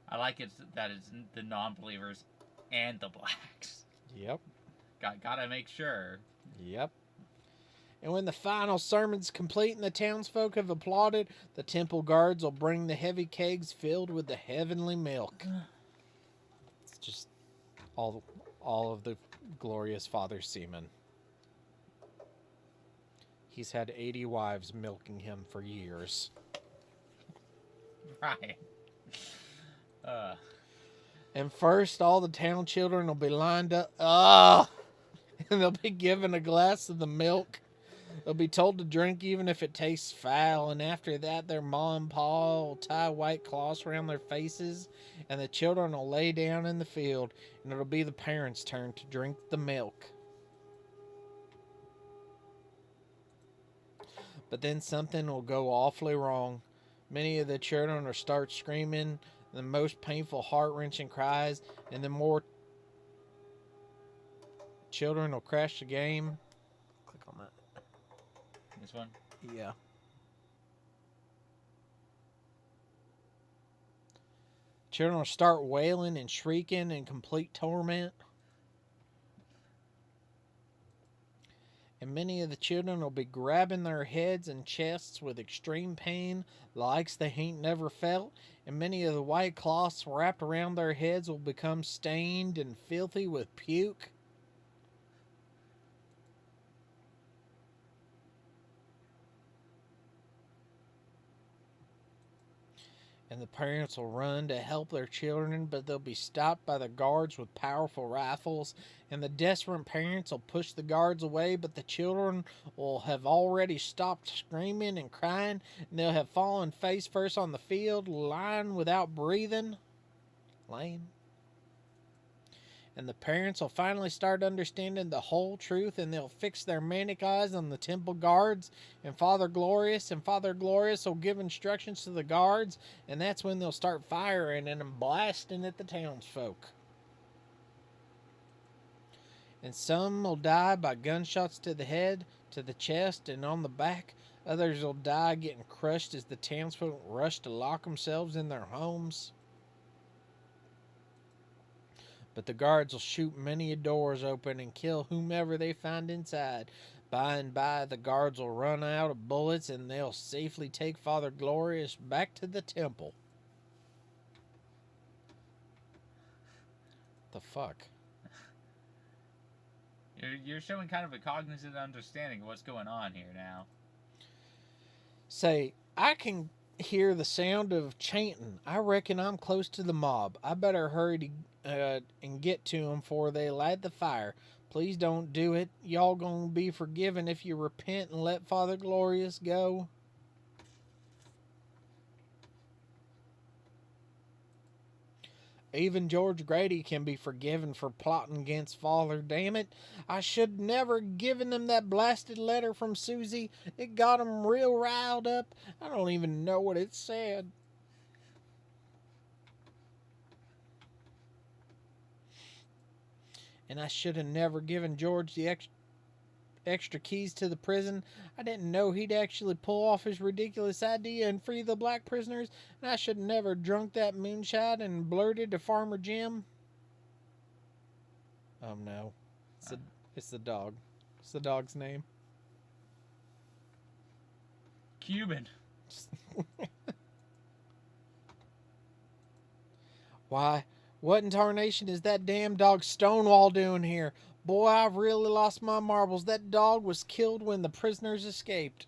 I like it that it's the non-believers and the blacks. Yep. Gotta make sure. Yep. And when the final sermon's complete and the townsfolk have applauded, the temple guards will bring the heavy kegs filled with the heavenly milk. It's just all of the glorious Father Seaman. He's had 80 wives milking him for years. Right. And first, all the town children will be lined up. And they'll be given a glass of the milk. They'll be told to drink even if it tastes foul. And after that, their ma and pa will tie white cloths around their faces. And the children will lay down in the field. And it'll be the parents' turn to drink the milk. But then something will go awfully wrong. Many of the children will start screaming the most painful, heart-wrenching cries, and then more children will crash the game. Click on that. This one? Yeah. Children will start wailing and shrieking in complete torment. And many of the children will be grabbing their heads and chests with extreme pain, likes they ain't never felt. And many of the white cloths wrapped around their heads will become stained and filthy with puke. And the parents will run to help their children, but they'll be stopped by the guards with powerful rifles. And the desperate parents will push the guards away, but the children will have already stopped screaming and crying, and they'll have fallen face first on the field, lying without breathing. Lame. And the parents will finally start understanding the whole truth, and they'll fix their manic eyes on the temple guards and Father Glorious will give instructions to the guards, and that's when they'll start firing and blasting at the townsfolk. And some will die by gunshots to the head, to the chest, and on the back. Others will die getting crushed as the townsfolk rush to lock themselves in their homes. But the guards will shoot many doors open and kill whomever they find inside. By and by, the guards will run out of bullets, and they'll safely take Father Glorious back to the temple. The fuck? You're showing kind of a cognizant understanding of what's going on here now. Say, I can hear the sound of chanting. I reckon I'm close to the mob. I better hurry to and get to them before they light the fire. Please don't do it. Y'all gonna be forgiven if you repent and let Father Glorious go. Even George Grady can be forgiven for plotting against Father, damn it. I should never given them that blasted letter from Susie. It got them real riled up. I don't even know what it said. And I should have never given George the extra keys to the prison. I didn't know he'd actually pull off his ridiculous idea and free the black prisoners. And I should have never drunk that moonshine and blurted to Farmer Jim. Oh no. It's the dog. It's the dog's name. Cuban. Why? What in tarnation is that damn dog Stonewall doing here? Boy, I've really lost my marbles. That dog was killed when the prisoners escaped.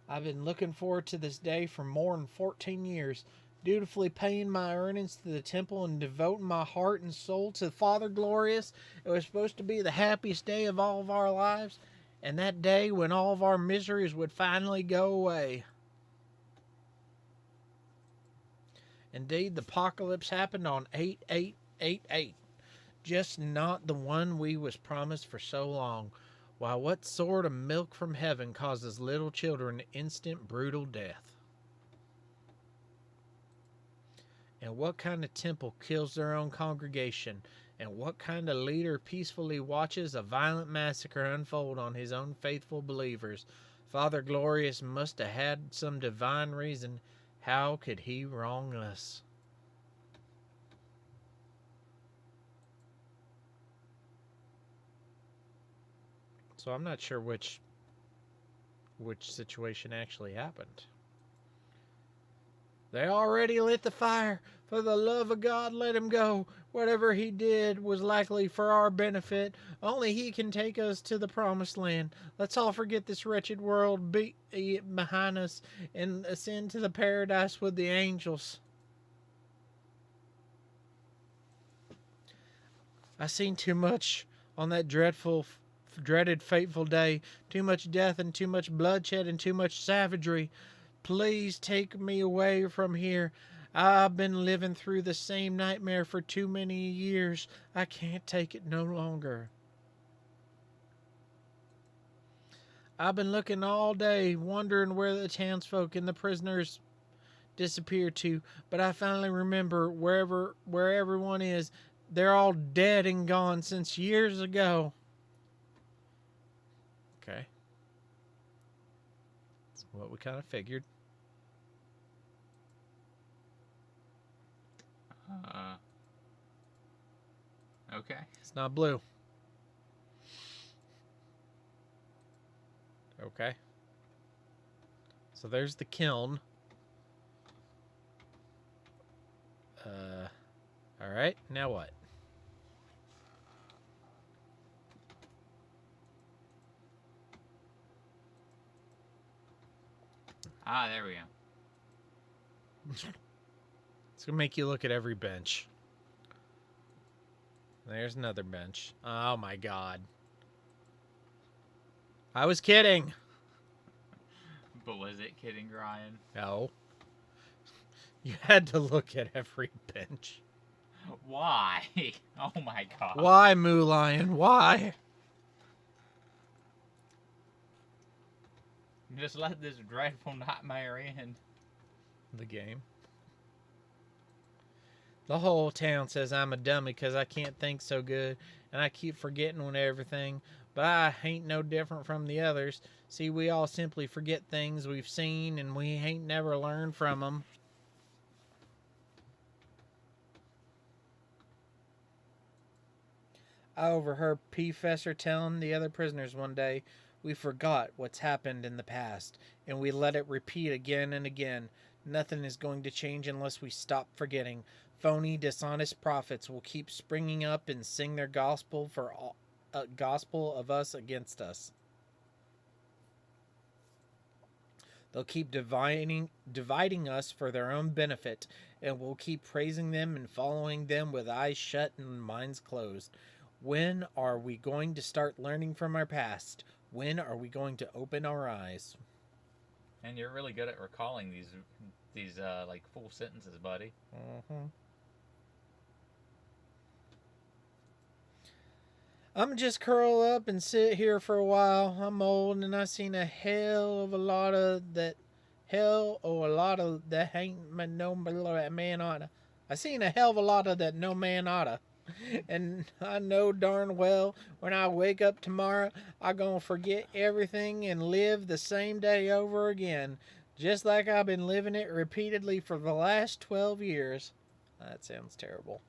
I've been looking forward to this day for more than 14 years, dutifully paying my earnings to the temple and devoting my heart and soul to Father Glorious. It was supposed to be the happiest day of all of our lives, and that day when all of our miseries would finally go away. Indeed, the apocalypse happened on 8/8/88, just not the one we was promised for so long. Why, what sort of milk from heaven causes little children instant brutal death? And what kind of temple kills their own congregation? And what kind of leader peacefully watches a violent massacre unfold on his own faithful believers? Father Glorious must have had some divine reason. How could he wrong us? So I'm not sure which situation actually happened. They already lit the fire. For the love of God, let him go. Whatever he did was likely for our benefit. Only he can take us to the promised land. Let's all forget this wretched world behind us and ascend to the paradise with the angels. I seen too much on that dreaded, fateful day. Too much death and too much bloodshed and too much savagery. Please take me away from here. I've been living through the same nightmare for too many years. I can't take it no longer. I've been looking all day, wondering where the townsfolk and the prisoners disappeared to, but I finally remember where everyone is. They're all dead and gone since years ago. Okay. That's what we kind of figured. Okay. It's not blue. Okay. So there's the kiln. All right. Now what? Ah, there we go. It's going to make you look at every bench. There's another bench. Oh, my God. I was kidding. But was it kidding, Ryan? No. You had to look at every bench. Why? Oh, my God. Why, Moo Lion? Why? Just let this dreadful nightmare end. The game. The whole town says I'm a dummy because I can't think so good, and I keep forgetting on everything, but I ain't no different from the others. See, we all simply forget things we've seen, and we ain't never learned from them. I overheard P-Fessor telling the other prisoners one day, we forgot what's happened in the past, and we let it repeat again and again. Nothing is going to change unless we stop forgetting. Phony, dishonest prophets will keep springing up and sing their gospel gospel of us against us. They'll keep dividing us for their own benefit, and we'll keep praising them and following them with eyes shut and minds closed. When are we going to start learning from our past? When are we going to open our eyes? And you're really good at recalling these like full sentences, buddy. Mm-hmm. I'm just curl up and sit here for a while. I'm old and I've seen a hell of a lot of that. Hell or a lot of that ain't no man oughta. I seen a hell of a lot of that no man oughta. And I know darn well when I wake up tomorrow, I'm gonna forget everything and live the same day over again. Just like I've been living it repeatedly for the last 12 years. That sounds terrible.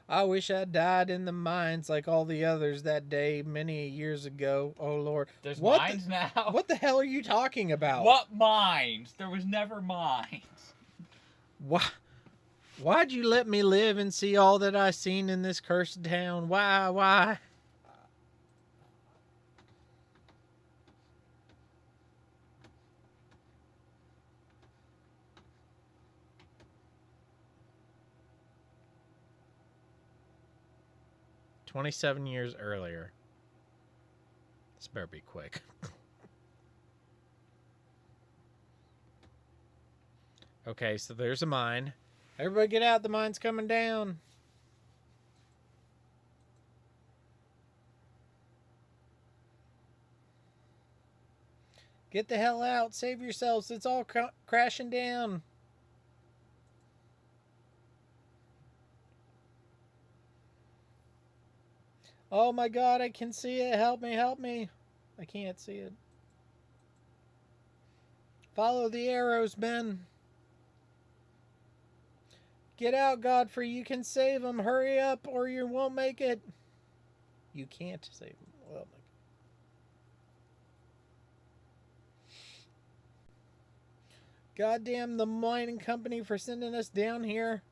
I wish I died in the mines like all the others that day many years ago. Oh, Lord. There's mines now? What the hell are you talking about? What mines? There was never mines. Why'd you let me live and see all that I seen in this cursed town? Why? 27 years earlier. This better be quick. Okay, so there's a mine. Everybody get out, the mine's coming down. Get the hell out, save yourselves, it's all crashing down. Oh my God, I can see it. Help me. I can't see it. Follow the arrows, men. Get out, Godfrey. You can save him. Hurry up or you won't make it. You can't save him. Well, goddamn the mining company for sending us down here.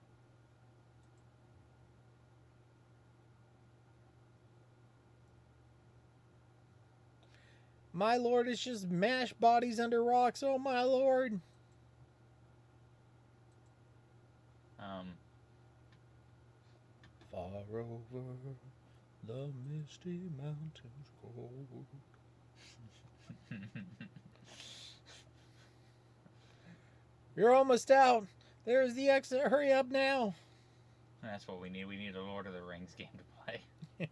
My Lord, it's just mashed bodies under rocks. Oh, my Lord. Far over the misty mountains cold. You're almost out. There's the exit. Hurry up now. That's what we need. We need a Lord of the Rings game to play. Let's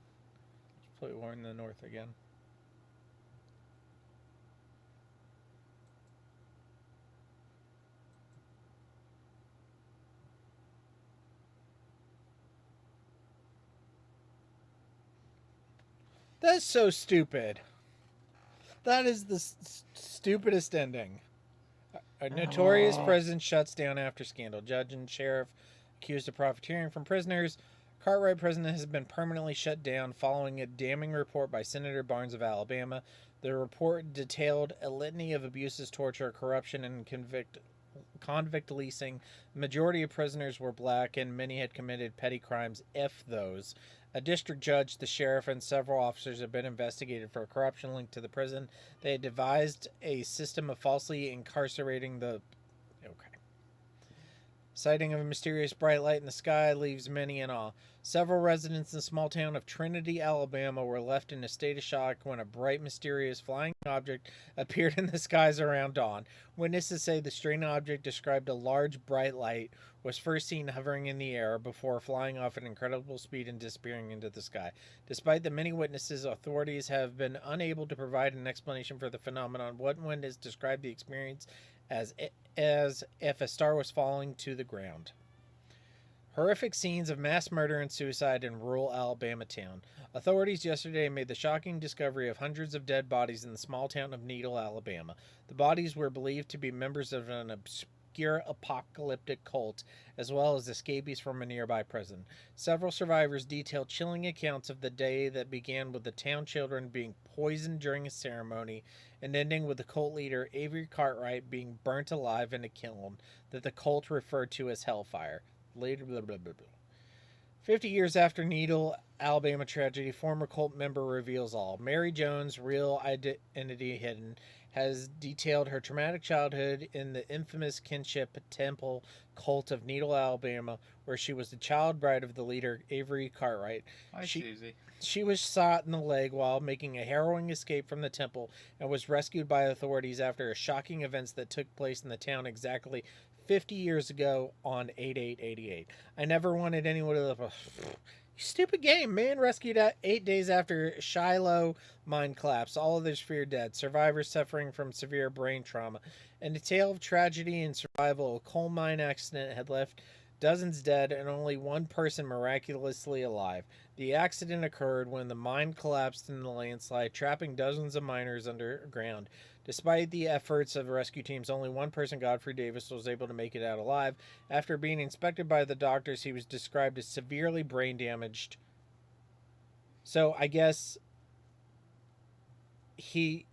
play War in the North again. That's so stupid. That is the stupidest ending. A notorious president shuts down after scandal. Judge and sheriff accused of profiteering from prisoners. Cartwright prison has been permanently shut down following a damning report by Senator Barnes of Alabama. The report detailed a litany of abuses, torture, corruption, and convict leasing. The majority of prisoners were black, and many had committed petty crimes, if those. A district judge, the sheriff, and several officers have been investigated for corruption linked to the prison. They had devised a system of falsely incarcerating the... Okay. Sighting of a mysterious bright light in the sky leaves many in awe. Several residents in the small town of Trinity, Alabama, were left in a state of shock when a bright, mysterious flying object appeared in the skies around dawn. Witnesses say the strange object, described a large, bright light, was first seen hovering in the air before flying off at incredible speed and disappearing into the sky. Despite the many witnesses, authorities have been unable to provide an explanation for the phenomenon. One has described the experience as if a star was falling to the ground. Horrific scenes of mass murder and suicide in rural Alabama town. Authorities yesterday made the shocking discovery of hundreds of dead bodies in the small town of Needle, Alabama. The bodies were believed to be members of an obscure apocalyptic cult, as well as escapees from a nearby prison. Several survivors detailed chilling accounts of the day that began with the town children being poisoned during a ceremony and ending with the cult leader Avery Cartwright being burnt alive in a kiln that the cult referred to as Hellfire. Later, blah, blah, blah, blah. 50 years after Needle, Alabama tragedy, former cult member reveals all. Mary Jones, real identity hidden, has detailed her traumatic childhood in the infamous kinship temple cult of Needle, Alabama, where she was the child bride of the leader Avery Cartwright. Hi, Susie. She was shot in the leg while making a harrowing escape from the temple and was rescued by authorities after a shocking events that took place in the town exactly 50 years ago on 8/8/88. I never wanted anyone to... Stupid game, man. Rescued 8 days after Shiloh mine collapse. All others feared dead. Survivors suffering from severe brain trauma. And a tale of tragedy and survival. A coal mine accident had left dozens dead and only one person miraculously alive. The accident occurred when the mine collapsed in the landslide, trapping dozens of miners underground. Despite the efforts of rescue teams, only one person, Godfrey Davis, was able to make it out alive. After being inspected by the doctors, he was described as severely brain damaged. So I guess the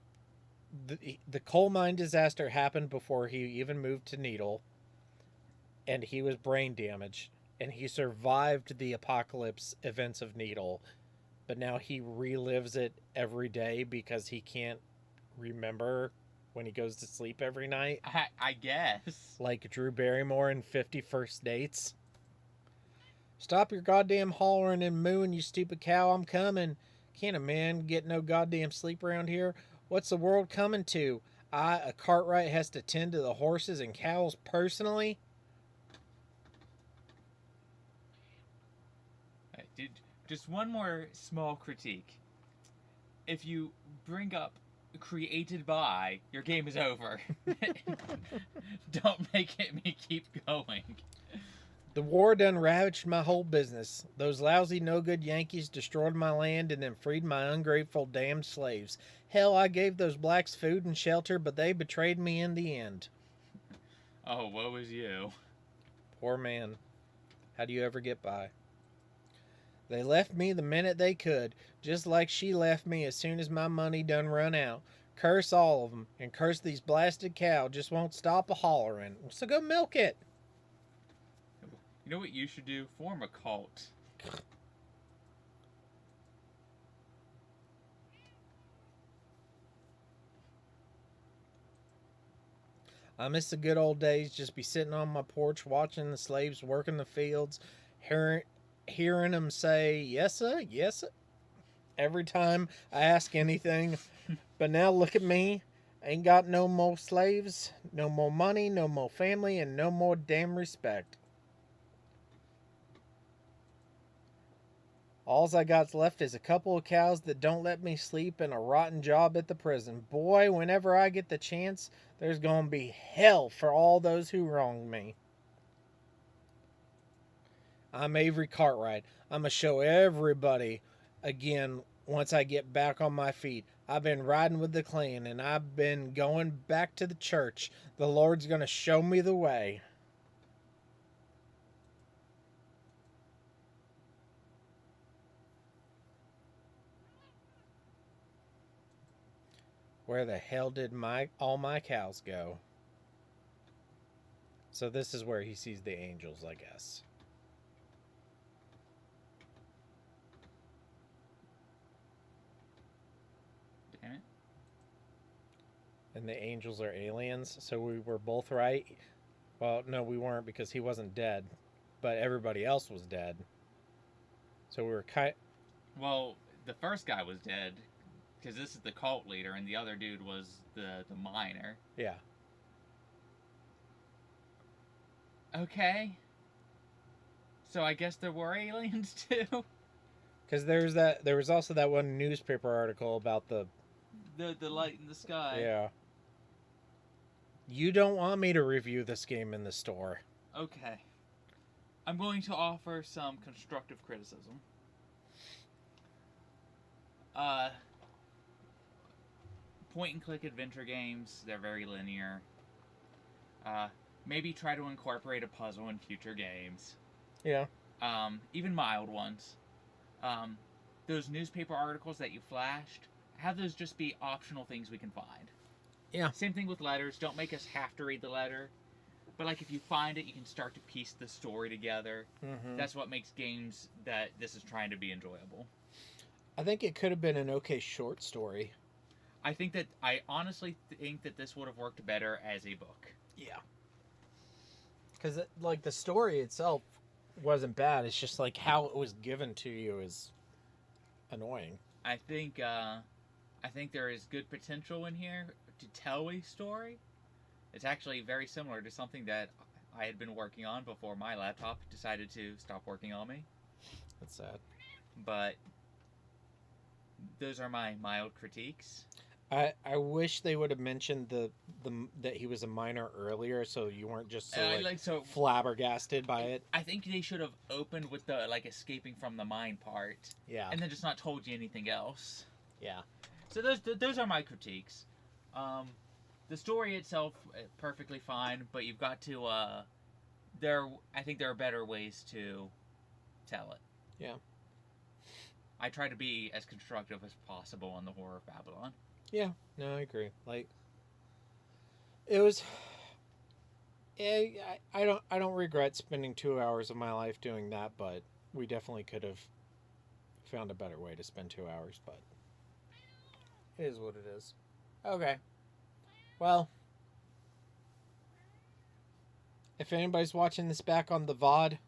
coal mine disaster happened before he even moved to Needle, and he was brain damaged, and he survived the apocalypse events of Needle, but now he relives it every day because he can't remember when he goes to sleep every night. I guess. Like Drew Barrymore in 50 First Dates. Stop your goddamn hollering and mooing, you stupid cow. I'm coming. Can't a man get no goddamn sleep around here? What's the world coming to? A Cartwright has to tend to the horses and cows personally? Just one more small critique. If you bring up created by, your game is over. Don't make me keep going. The war done ravaged my whole business. Those lousy no-good Yankees destroyed my land and then freed my ungrateful damned slaves. Hell, I gave those blacks food and shelter, but they betrayed me in the end. Oh, woe is you. Poor man. How do you ever get by? They left me the minute they could, just like she left me as soon as my money done run out. Curse all of them, and curse these blasted cows just won't stop a-hollering. So go milk it. You know what you should do? Form a cult. I miss the good old days, just be sitting on my porch watching the slaves working the fields, hearing them say, yes, sir, yes, sir, every time I ask anything. But now look at me. Ain't got no more slaves, no more money, no more family, and no more damn respect. Alls I got left is a couple of cows that don't let me sleep and a rotten job at the prison. Boy, whenever I get the chance, there's going to be hell for all those who wronged me. I'm Avery Cartwright. I'm going to show everybody again once I get back on my feet. I've been riding with the clan and I've been going back to the church. The Lord's going to show me the way. Where the hell did all my cows go? So this is where he sees the angels, I guess. Damn it. And the angels are aliens, so we were both right. Well, no, we weren't because he wasn't dead, but everybody else was dead. So we were Well, the first guy was dead because this is the cult leader, and the other dude was the miner. Yeah. Okay. So I guess there were aliens too. Because there was also that one newspaper article about the light in the sky. Yeah. You don't want me to review this game in the store. Okay. I'm going to offer some constructive criticism. Point and click adventure games, they're very linear. Maybe try to incorporate a puzzle in future games. Yeah. Even mild ones. Those newspaper articles that you flashed, have those just be optional things we can find. Yeah. Same thing with letters. Don't make us have to read the letter. But like if you find it, you can start to piece the story together. Mm-hmm. That's what makes games that this is trying to be enjoyable. I think it could have been an okay short story. I honestly think that this would have worked better as a book. Yeah. Because like the story itself wasn't bad. It's just like how it was given to you is annoying. I think there is good potential in here to tell a story. It's actually very similar to something that I had been working on before my laptop decided to stop working on me. That's sad. But those are my mild critiques. I wish they would have mentioned the that he was a miner earlier, so you weren't just so flabbergasted by it. I think they should have opened with the escaping from the mine part. Yeah. And then just not told you anything else. Yeah. So those are my critiques. The story itself perfectly fine, but you've got to I think there are better ways to tell it. Yeah. I try to be as constructive as possible on the Horror of Babylon. Yeah, no, I agree. Like, it was. I don't regret spending 2 hours of my life doing that, but we definitely could have found a better way to spend 2 hours. But it is what it is. Okay. Well, if anybody's watching this back on the VOD,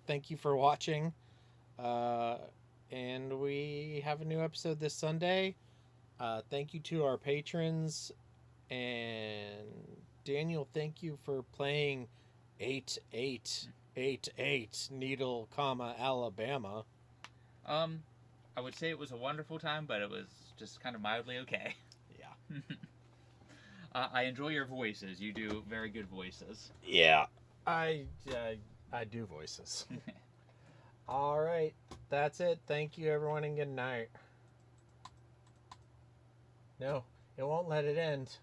thank you for watching. And we have a new episode this Sunday. Thank you to our patrons, and Daniel, thank you for playing 8888 Needle, Alabama. I would say it was a wonderful time, but it was just kind of mildly okay. Yeah. I enjoy your voices. You do very good voices. Yeah, I do voices. All right, that's it. Thank you, everyone, and good night. No, it won't let it end.